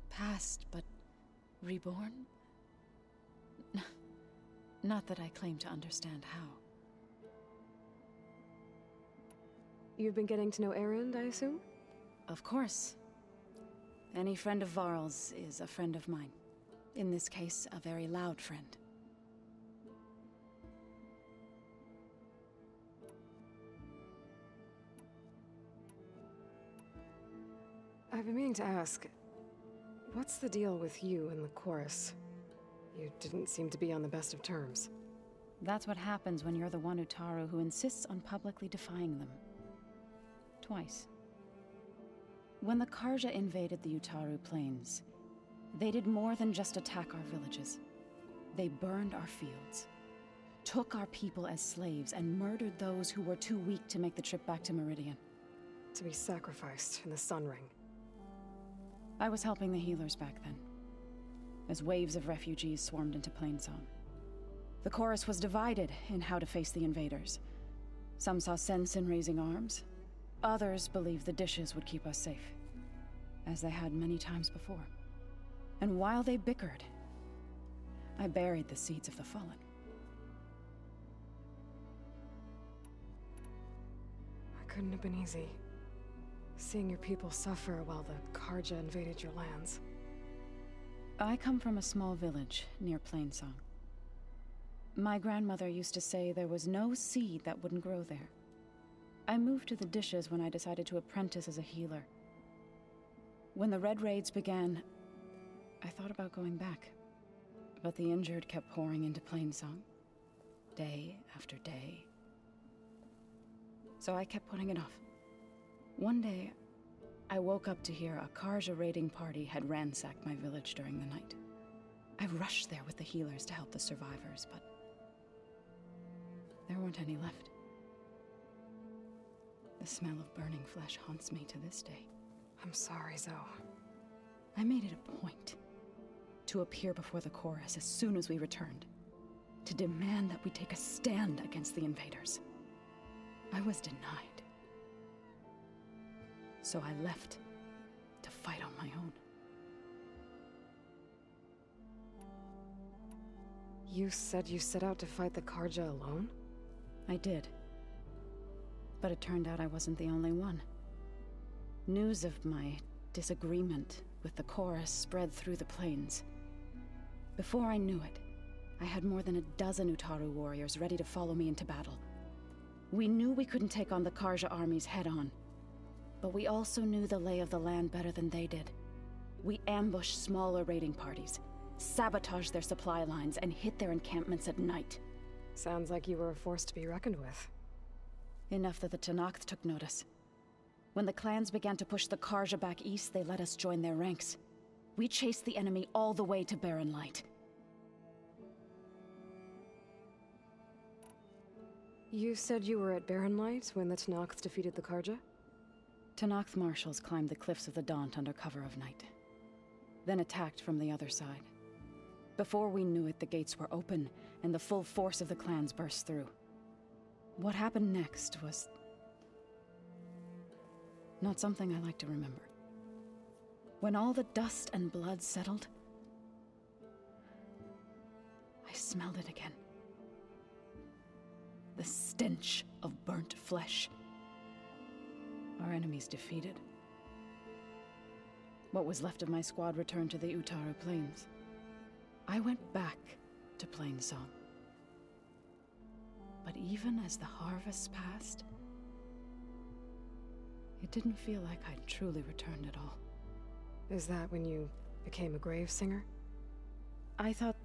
Past, but reborn? Not that I claim to understand how. You've been getting to know Erend, I assume? Of course. Any friend of Varl's is a friend of mine. In this case, a very loud friend. I've been meaning to ask, what's the deal with you and the chorus? You didn't seem to be on the best of terms. That's what happens when you're the one Utaru who insists on publicly defying them. Twice. When the Karja invaded the Utaru plains, they did more than just attack our villages. They burned our fields, took our people as slaves, and murdered those who were too weak to make the trip back to Meridian. To be sacrificed in the Sun Ring. I was helping the healers back then, as waves of refugees swarmed into Plainsong. The chorus was divided in how to face the invaders. Some saw sense in raising arms. Others believed the dishes would keep us safe, as they had many times before. And while they bickered, I buried the seeds of the fallen. It couldn't have been easy. Seeing your people suffer while the Karja invaded your lands. I come from a small village near Plainsong. My grandmother used to say there was no seed that wouldn't grow there. I moved to the Dishes when I decided to apprentice as a healer. When the Red Raids began, I thought about going back. But the injured kept pouring into Plainsong, day after day. So I kept putting it off. One day, I woke up to hear a Karja raiding party had ransacked my village during the night. I rushed there with the healers to help the survivors, but there weren't any left. The smell of burning flesh haunts me to this day. I'm sorry, Zoe. I made it a point to appear before the chorus as soon as we returned, to demand that we take a stand against the invaders. I was denied. So I left to fight on my own. You said you set out to fight the Karja alone? I did. But it turned out I wasn't the only one. News of my disagreement with the chorus spread through the plains. Before I knew it, I had more than a dozen Utaru warriors ready to follow me into battle. We knew we couldn't take on the Karja armies head-on, but we also knew the lay of the land better than they did. We ambushed smaller raiding parties, sabotaged their supply lines, and hit their encampments at night. Sounds like you were a force to be reckoned with. Enough that the Tenakth took notice. When the clans began to push the Karja back east, they let us join their ranks. We chased the enemy all the way to Barren Light. You said you were at Barren Light when the Tenakth defeated the Karja? Tenakth marshals climbed the cliffs of the Daunt under cover of night, then attacked from the other side. Before we knew it, the gates were open, and the full force of the clans burst through. What happened next was not something I like to remember. When all the dust and blood settled, I smelled it again. The stench of burnt flesh. Our enemies defeated. What was left of my squad returned to the Utaru Plains. I went back to Plainsong. But even as the harvest passed, it didn't feel like I'd truly returned at all. Is that when you became a grave singer? I thought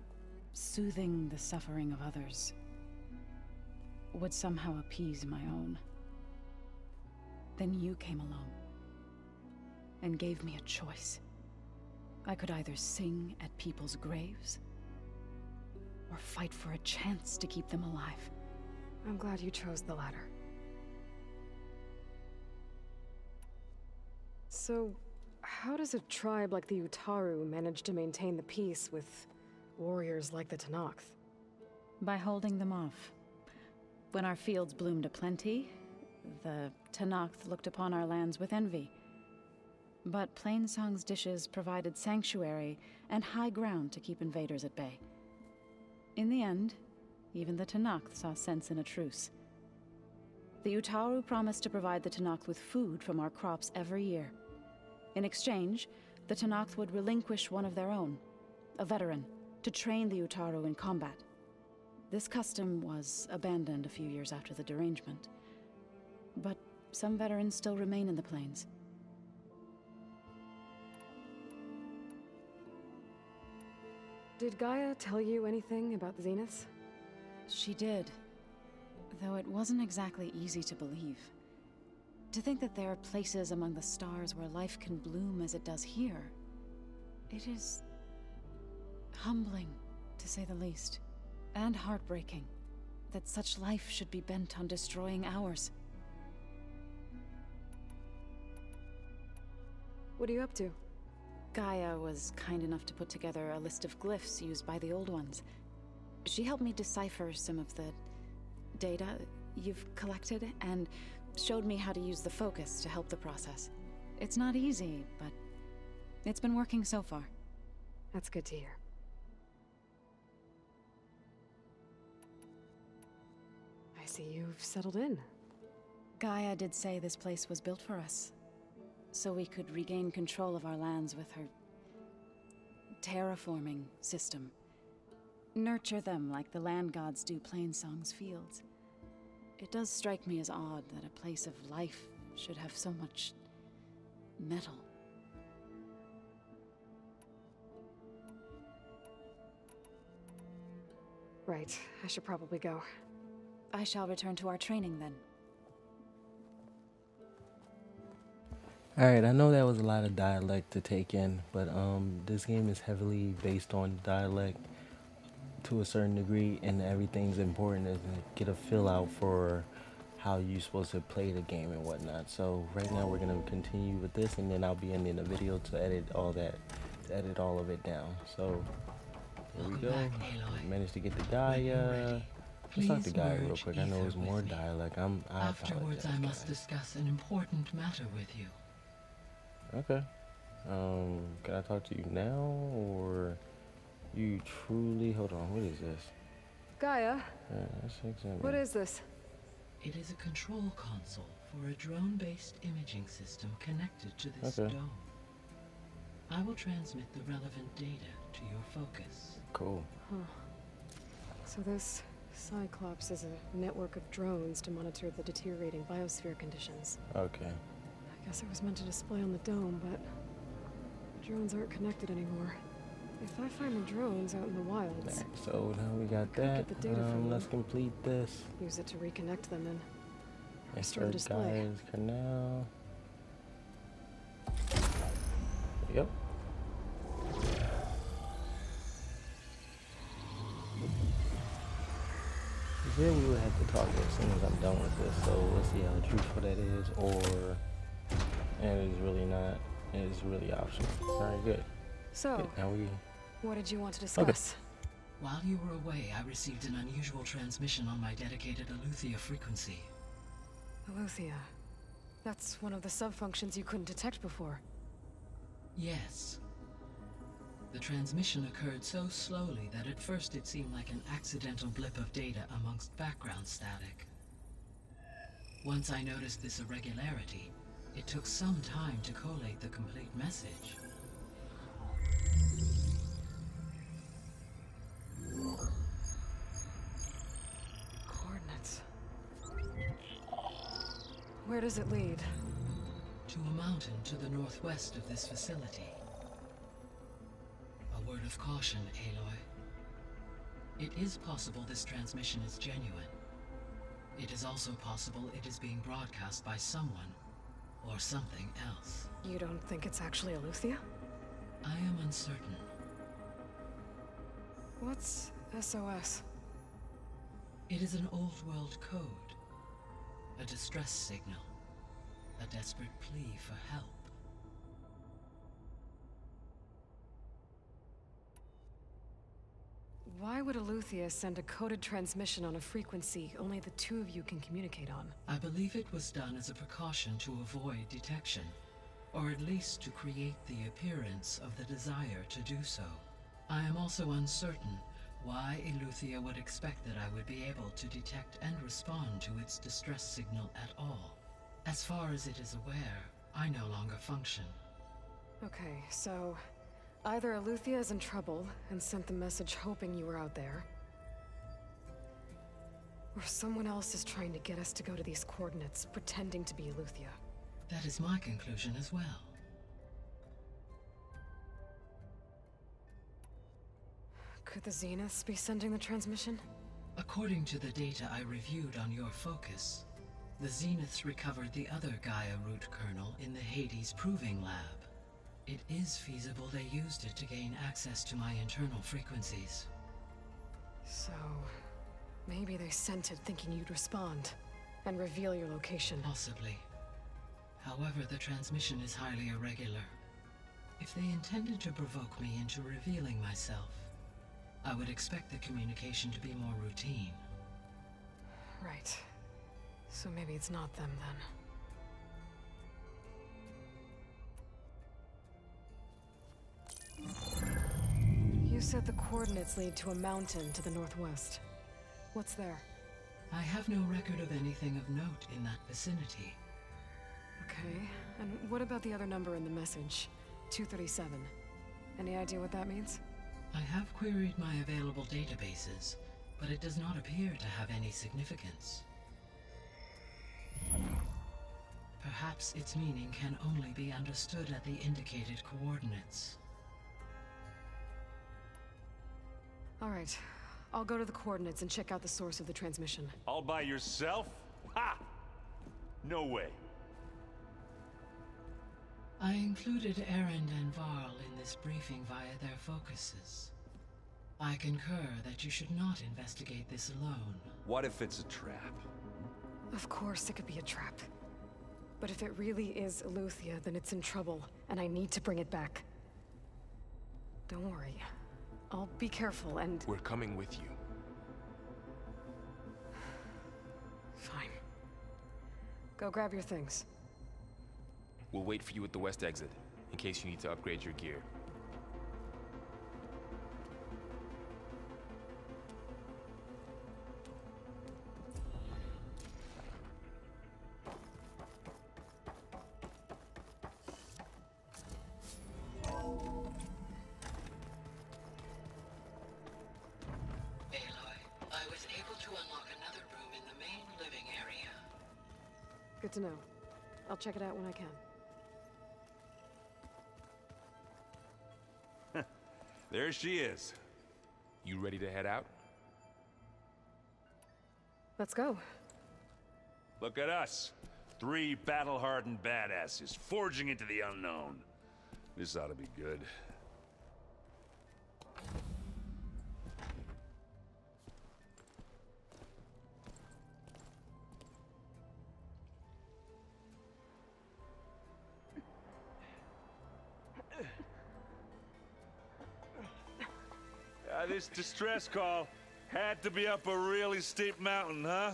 soothing the suffering of others would somehow appease my own. Then you came along and gave me a choice. I could either sing at people's graves or fight for a chance to keep them alive. I'm glad you chose the latter. So, how does a tribe like the Utaru manage to maintain the peace with warriors like the Tenakth? By holding them off. When our fields bloomed aplenty, the Tenakth looked upon our lands with envy. But Plainsong's Dishes provided sanctuary and high ground to keep invaders at bay. In the end, even the Tenakth saw sense in a truce. The Utaru promised to provide the Tenakth with food from our crops every year. In exchange, the Tenakth would relinquish one of their own, a veteran, to train the Utaru in combat. This custom was abandoned a few years after the derangement, but some veterans still remain in the plains. Did Gaia tell you anything about the Zeniths? She did, though it wasn't exactly easy to believe. To think that there are places among the stars where life can bloom as it does here, it is humbling, to say the least, and heartbreaking that such life should be bent on destroying ours. What are you up to? Gaia was kind enough to put together a list of glyphs used by the Old Ones. She helped me decipher some of the data you've collected, and showed me how to use the focus to help the process. It's not easy, but it's been working so far. That's good to hear. I see you've settled in. Gaia did say this place was built for us, so we could regain control of our lands with her terraforming system. Nurture them like the land gods do Plainsong's fields. It does strike me as odd that a place of life should have so much metal. Right, I should probably go. I shall return to our training then. Alright, I know that was a lot of dialect to take in, but this game is heavily based on dialect to a certain degree, and everything's important to get a feel out for how you're supposed to play the game and whatnot. So right now we're gonna continue with this, and then I'll be ending the video to edit all of it down. So here we go. Managed to get the Gaia. Let's talk to Gaia real quick. I know there's more dialect. Afterwards, I must discuss an important matter with you. Okay. Can I talk to you now, or you truly? Hold on. What is this? Gaia. Let's examine. What is this? It is a control console for a drone-based imaging system connected to this dome. I will transmit the relevant data to your focus. Cool. Huh. So this Cyclops is a network of drones to monitor the deteriorating biosphere conditions. Okay. I guess it was meant to display on the dome, but the drones aren't connected anymore. If I find the drones out in the wilds... So now we got that. Get the data from let's complete this. Use it to reconnect them and restore Insert the display. Gaia's canal. Yep. Then we would have to talk as soon as I'm done with this, so let's see how truthful that is, or and it's really not, it's really optional. Alright, good. So, good. Now what did you want to discuss? While you were away, I received an unusual transmission on my dedicated Aletheia frequency. Aletheia. That's one of the sub-functions you couldn't detect before. Yes. The transmission occurred so slowly that at first it seemed like an accidental blip of data amongst background static. Once I noticed this irregularity, it took some time to collate the complete message. Coordinates. Where does it lead? To a mountain to the northwest of this facility. A word of caution, Aloy. It is possible this transmission is genuine. It is also possible it is being broadcast by someone or something else. You don't think it's actually Aletheia? I am uncertain. What's SOS? It is an old world code. A distress signal. A desperate plea for help. Why would Aletheia send a coded transmission on a frequency only the two of you can communicate on? I believe it was done as a precaution to avoid detection, or at least to create the appearance of the desire to do so. I am also uncertain why Aletheia would expect that I would be able to detect and respond to its distress signal at all. As far as it is aware, I no longer function. Okay, so either Aletheia is in trouble and sent the message hoping you were out there, or someone else is trying to get us to go to these coordinates, pretending to be Aletheia. That is my conclusion as well. Could the Zeniths be sending the transmission? According to the data I reviewed on your focus, the Zeniths recovered the other Gaia root kernel in the Hades Proving Lab. It is feasible they used it to gain access to my internal frequencies. So, maybe they sent it thinking you'd respond and reveal your location. Possibly. However, the transmission is highly irregular. If they intended to provoke me into revealing myself, I would expect the communication to be more routine. Right. So maybe it's not them then. You said the coordinates lead to a mountain to the northwest. What's there? I have no record of anything of note in that vicinity. Okay, and what about the other number in the message? 237. Any idea what that means? I have queried my available databases, but it does not appear to have any significance. Perhaps its meaning can only be understood at the indicated coordinates. All right. I'll go to the coordinates and check out the source of the transmission. All by yourself? Ha! No way. I included Erend and Varl in this briefing via their focuses. I concur that you should not investigate this alone. What if it's a trap? Of course it could be a trap. But if it really is Eleuthia, then it's in trouble, and I need to bring it back. Don't worry. I'll be careful and... We're coming with you. Fine. Go grab your things. We'll wait for you at the west exit, in case you need to upgrade your gear. Good to know. I'll check it out when I can. There she is. You ready to head out? Let's go. Look at us. 3 battle-hardened badasses forging into the unknown. This ought to be good. This distress call had to be up a really steep mountain, huh?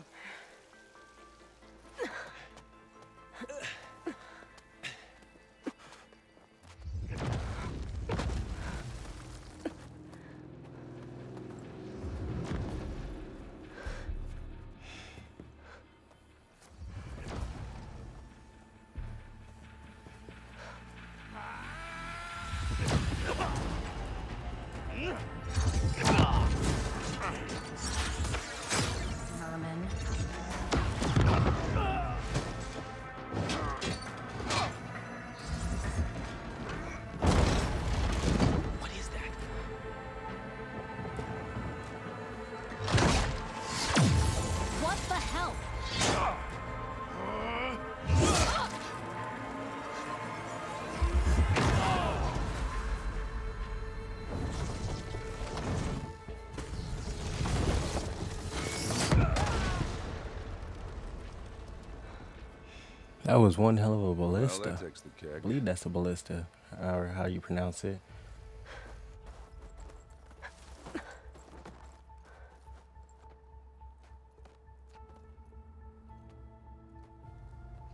That was one hell of a ballista. Well, that takes the keg. I believe that's a ballista, or how you pronounce it.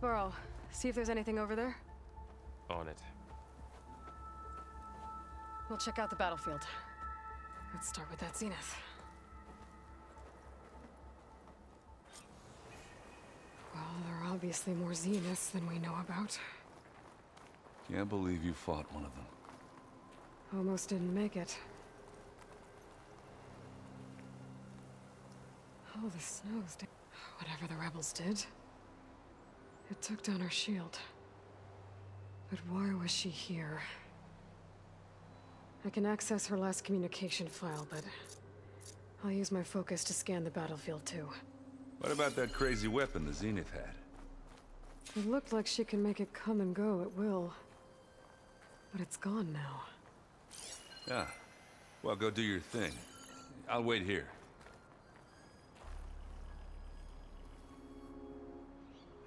Varl, see if there's anything over there. On it. We'll check out the battlefield. Let's start with that zenith. Well, there are obviously more zeniths than we know about. Can't believe you fought one of them. Almost didn't make it. Oh, the snows did. Whatever the rebels did, it took down her shield. But why was she here? I can access her last communication file, but I'll use my focus to scan the battlefield too. What about that crazy weapon the Zenith had? It looked like she can make it come and go at will. But it's gone now. Yeah. Well, go do your thing. I'll wait here.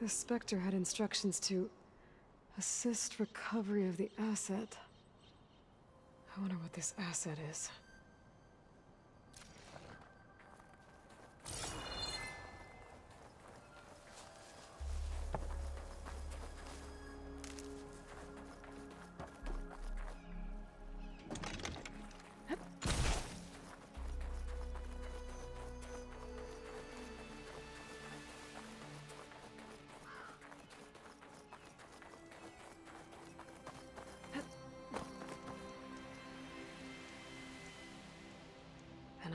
The Spectre had instructions to assist recovery of the asset. I wonder what this asset is.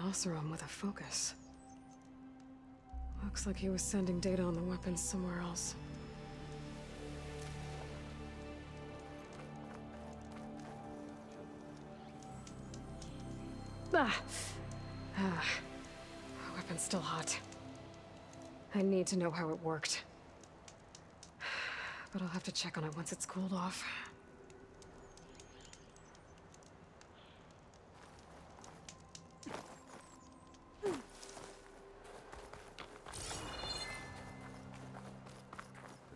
Oseram with a focus. Looks like he was sending data on the weapons somewhere else. Weapon's still hot. I need to know how it worked. But I'll have to check on it once it's cooled off. The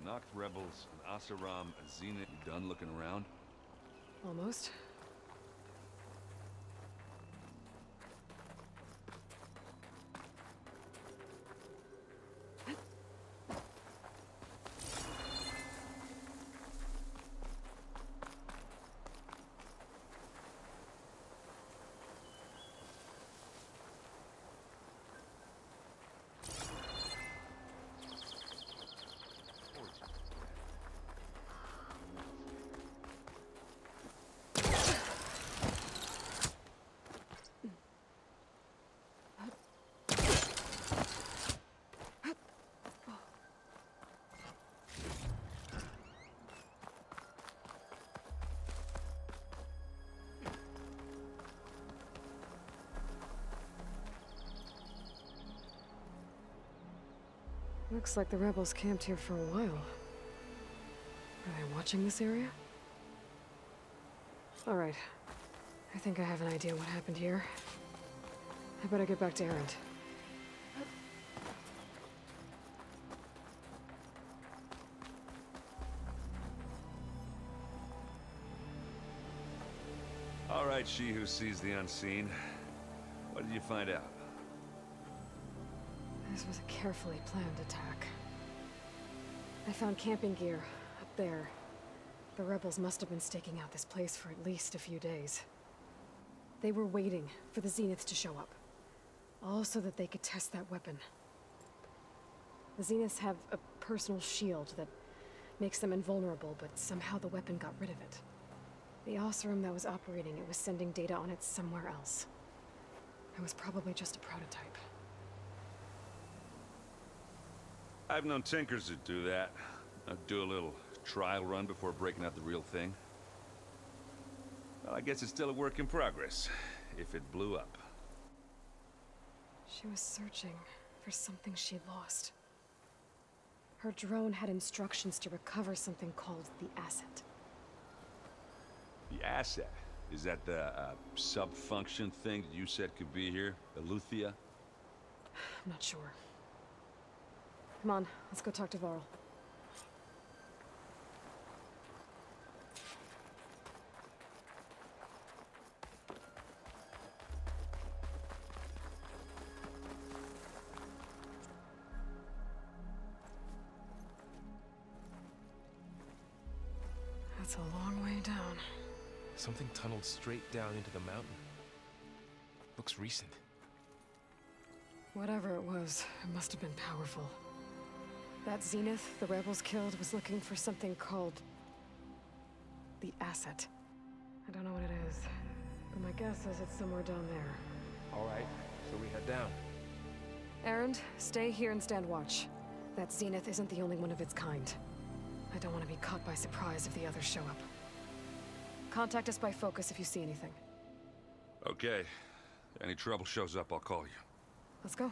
Noct rebels, an Oseram, a Zenith. You done looking around? Almost. Looks like the rebels camped here for a while. Are they watching this area? Alright. I think I have an idea what happened here. I better get back to Erend. All right, she who sees the unseen. What did you find out? This was a carefully planned attack. I found camping gear up there. The rebels must have been staking out this place for at least a few days. They were waiting for the Zeniths to show up. All so that they could test that weapon. The Zeniths have a personal shield that makes them invulnerable, but somehow the weapon got rid of it. The Oseram that was operating it was sending data on it somewhere else. It was probably just a prototype. I've known tinkers that do that. Do a little trial run before breaking out the real thing. Well, I guess it's still a work in progress, if it blew up. She was searching for something she lost. Her drone had instructions to recover something called the asset. The asset? Is that the sub-function thing that you said could be here? Eleuthia? I'm not sure. Come on, let's go talk to Varl. That's a long way down. Something tunneled straight down into the mountain. Looks recent. Whatever it was, it must have been powerful. That Zenith the rebels killed was looking for something called the asset. I don't know what it is, but my guess is it's somewhere down there. All right, so we head down. Erend, stay here and stand watch. That Zenith isn't the only one of its kind. I don't want to be caught by surprise if the others show up. Contact us by focus if you see anything. Okay. Any trouble shows up, I'll call you. Let's go.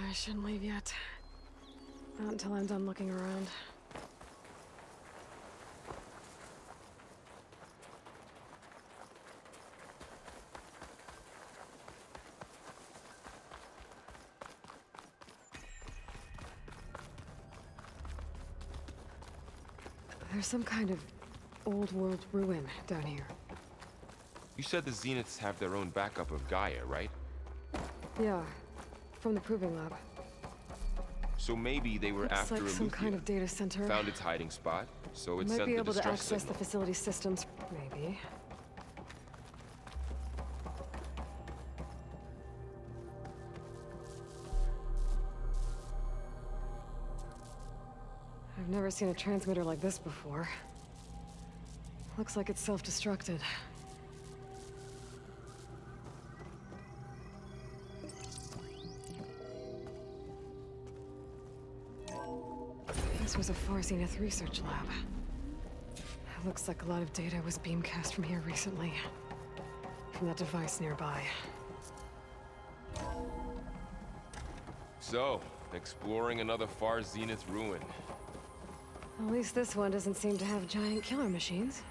I shouldn't leave yet. Not until I'm done looking around. There's some kind of old world ruin down here. You said the Zeniths have their own backup of Gaia, right? Yeah, from the proving lab. So maybe they were Looks after like some Eleuthia. kind of data center. Found its hiding spot, so it Might sent be the able to distress access signal. the facility systems, maybe. I've never seen a transmitter like this before. Looks like it's self-destructed. This was a Far Zenith research lab. It looks like a lot of data was beamcast from here recently. From that device nearby. So, exploring another Far Zenith ruin. At least this one doesn't seem to have giant killer machines.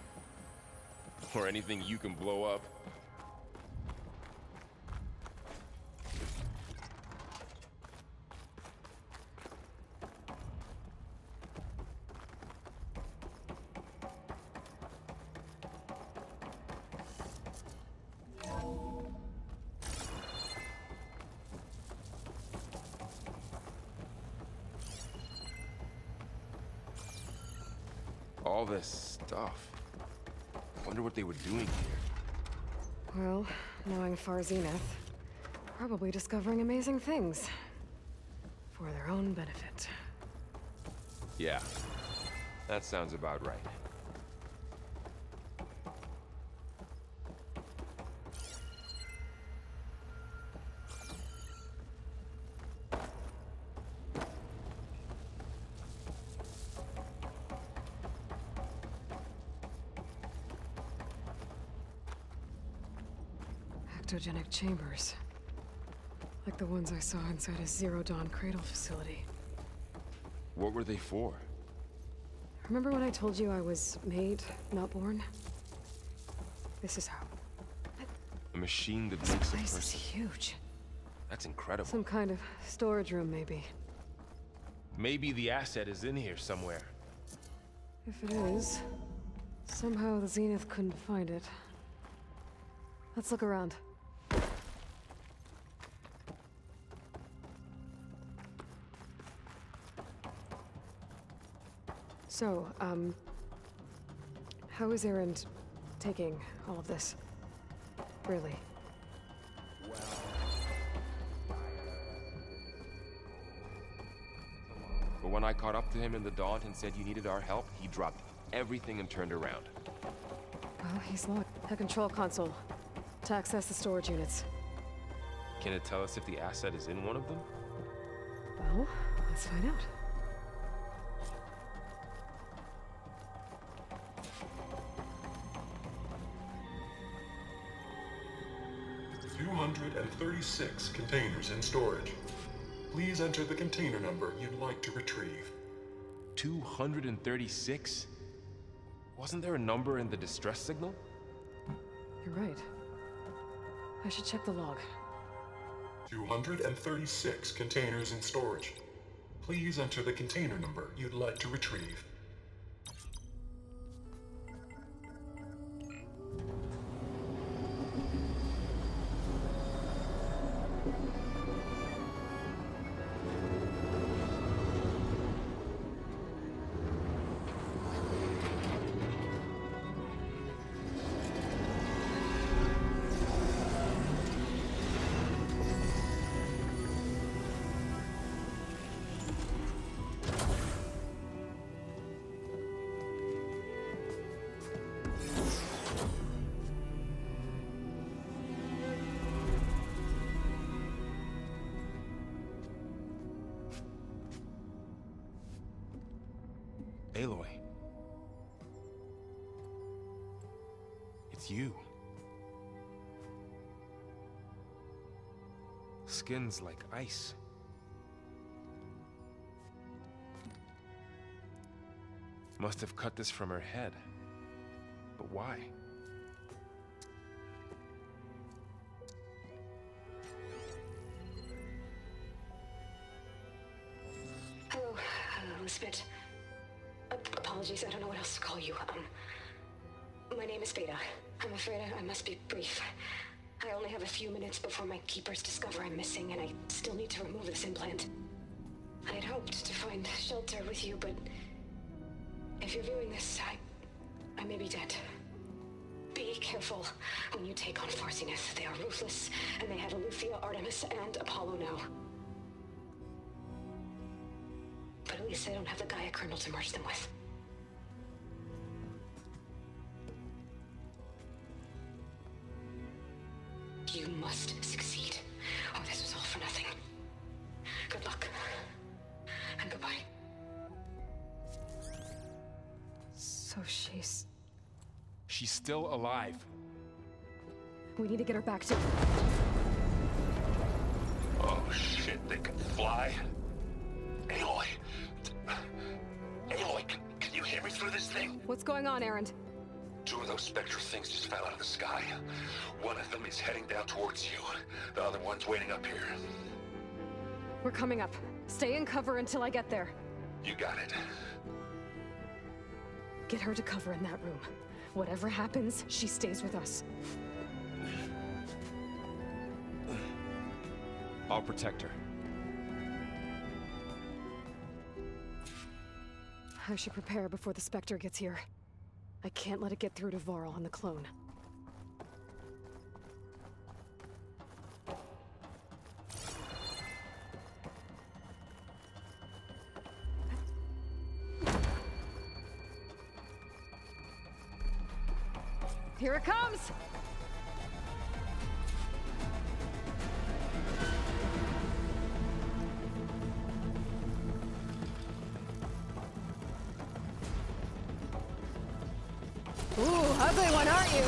Or anything you can blow up. All this stuff. Wonder what they were doing here. Well, knowing Far Zenith, probably discovering amazing things. For their own benefit. Yeah, that sounds about right. Ectogenic chambers. Like the ones I saw inside a Zero Dawn cradle facility. What were they for? Remember when I told you I was made, not born? This is how. A machine that This makes a place is person. huge. That's incredible. Some kind of storage room, maybe. Maybe the asset is in here somewhere. If it is, somehow the Zenith couldn't find it. Let's look around. So, how is Erend taking all of this? Really? But when I caught up to him in the Daunt and said you needed our help, he dropped everything and turned around. Well, he's locked. A control console. To access the storage units. Can it tell us if the asset is in one of them? Well, let's find out. $236 containers in storage. Please enter the container number you'd like to retrieve. 236? Wasn't there a number in the distress signal? You're right. I should check the log. 236 containers in storage. Please enter the container number you'd like to retrieve. Aloy. It's you. Skin's like ice. Must have cut this from her head. But why? Hello, Spit. apologies. I don't know what else to call you. My name is Beta. I'm afraid I must be brief. I only have a few minutes before my keepers discover I'm missing, and I still need to remove this implant. I had hoped to find shelter with you, but if you're viewing this, I may be dead. Be careful when you take on Far Zenith. They are ruthless, and they have Eleuthia, Artemis, and Apollo now. But at least they don't have the Gaia kernel to merge them with. You must succeed, or this was all for nothing. Good luck. And goodbye. So she's still alive. We need to get her back to... Oh shit, they can fly? Aloy! Aloy, can you hear me through this thing? What's going on, Erend? 2 of those Spectre things just fell out of the sky. One of them is heading down towards you. The other one's waiting up here. We're coming up. Stay in cover until I get there. You got it. Get her to cover in that room. Whatever happens, she stays with us. I'll protect her. I should prepare before the Spectre gets here. I can't let it get through to Varl and the clone. Here it comes! Ooh, ugly one, aren't you?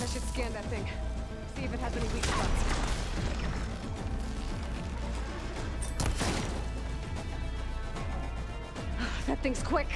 I should scan that thing. See if it has any weak spots. That thing's quick.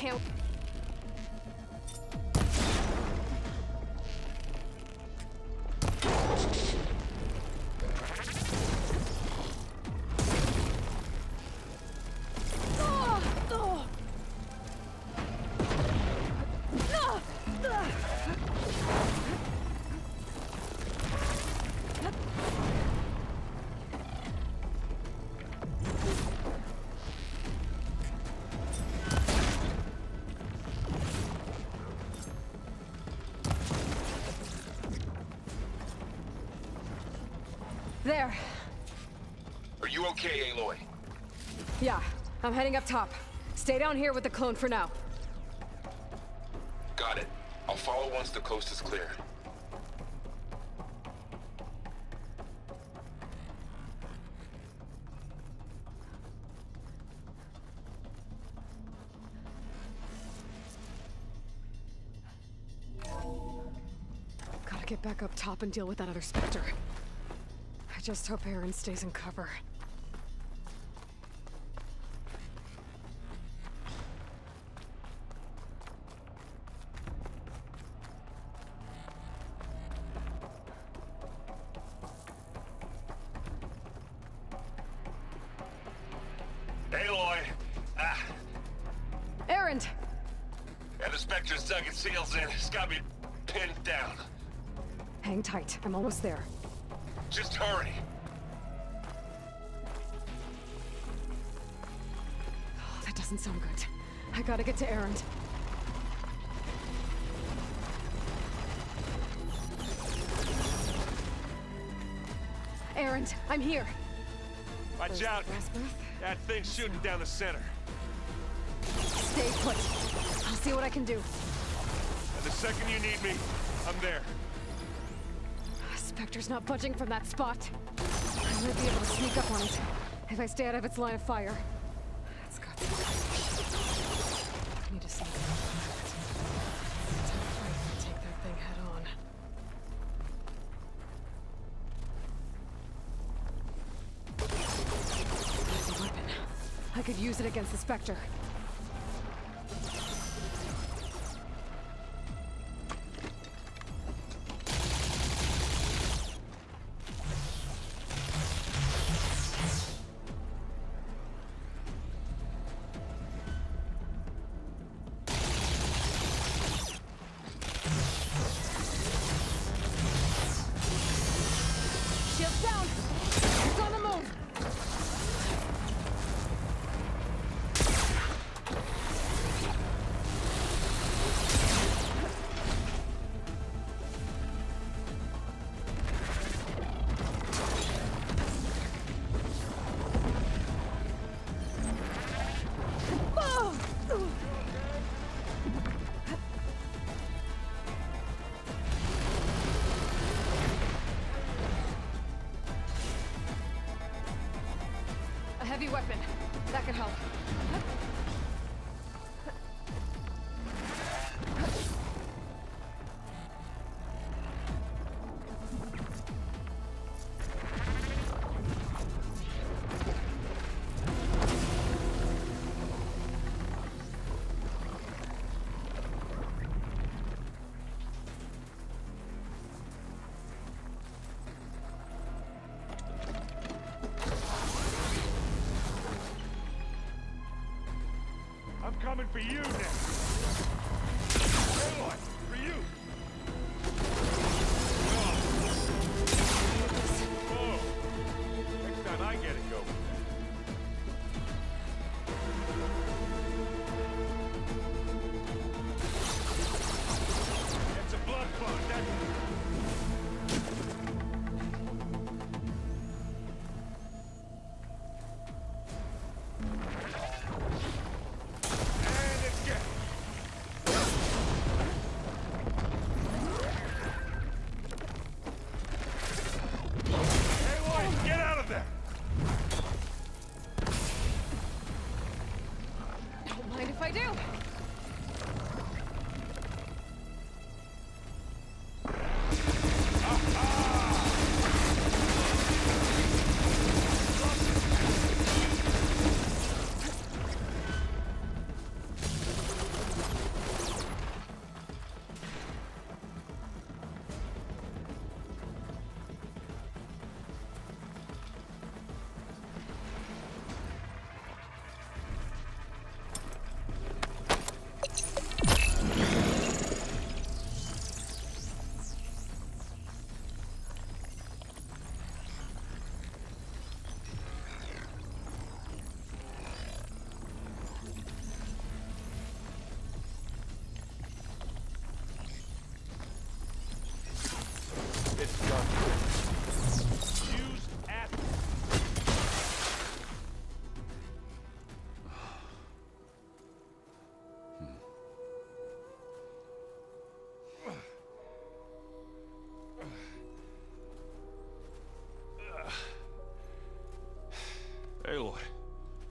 can't... There. Are you okay, Aloy? Yeah, I'm heading up top. Stay down here with the clone for now. Got it. I'll follow once the coast is clear. Gotta get back up top and deal with that other Spectre. I just hope Aaron stays in cover. Aloy! Aaron! Yeah, the Spectre's dug its heels in. It's got me pinned down. Hang tight. I'm almost there. Just hurry. Oh, that doesn't sound good. I gotta get to Aaron. Aaron, I'm here. Watch out. That thing's shooting down the center. Stay put. I'll see what I can do. And the second you need me, I'm there. Spectre's not budging from that spot. I might be able to sneak up on it if I stay out of its line of fire. That's got to be. I need to sneak up on it. Take that thing head on. There's a weapon. I could use it against the Spectre. Shields down! It's on the move! A heavy weapon. That could help. I'm coming for you next. Aloy, for you. Oh. Next time I get it, go. It's a blood fund. And it's get.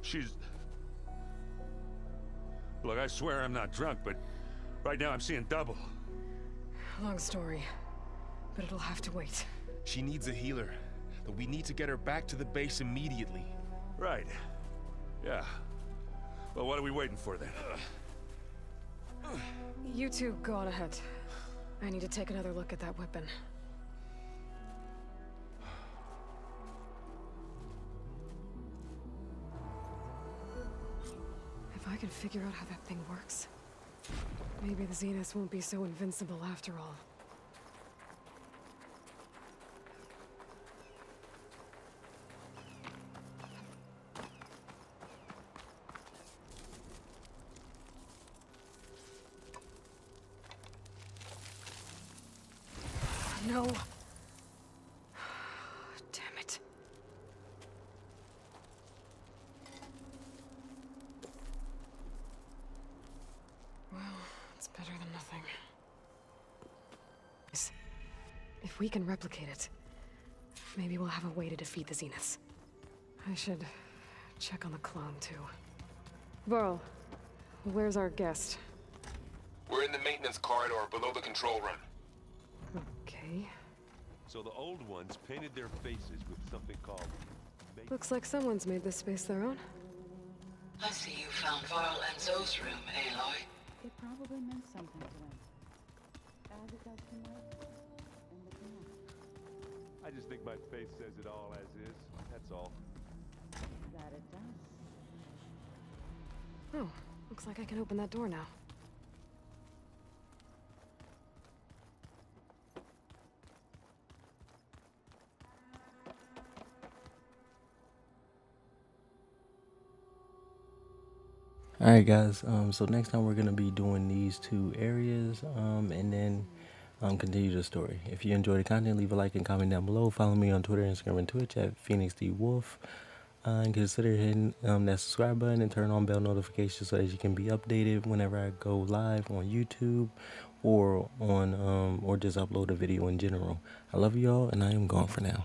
She's... Look, I swear I'm not drunk, but right now I'm seeing double. Long story, but it'll have to wait. She needs a healer, but we need to get her back to the base immediately. Right. Yeah. Well, what are we waiting for then? You two go on ahead. I need to take another look at that weapon. If I can figure out how that thing works, maybe the Zeniths won't be so invincible after all. No. Damn it. Well, it's better than nothing. If we can replicate it, maybe we'll have a way to defeat the Zeniths. I should check on the clone, too. Varl, where's our guest? We're in the maintenance corridor below the control room. Okay. So the old ones painted their faces with something called... Looks like someone's made this space their own. I see you found Varl and Zoe's room, Aloy. It probably meant something to them. As it does to Mike and the Connect. I just think my face says it all as is, that's all. That it does. Oh, looks like I can open that door now. Alright guys, so next time we're going to be doing these two areas, and then continue the story. If you enjoyed the content, leave a like and comment down below. Follow me on Twitter, Instagram, and Twitch at PhoenixDWolf. And consider hitting that subscribe button and turn on bell notifications so that you can be updated whenever I go live on YouTube or on or just upload a video in general. I love y'all, and I am gone for now.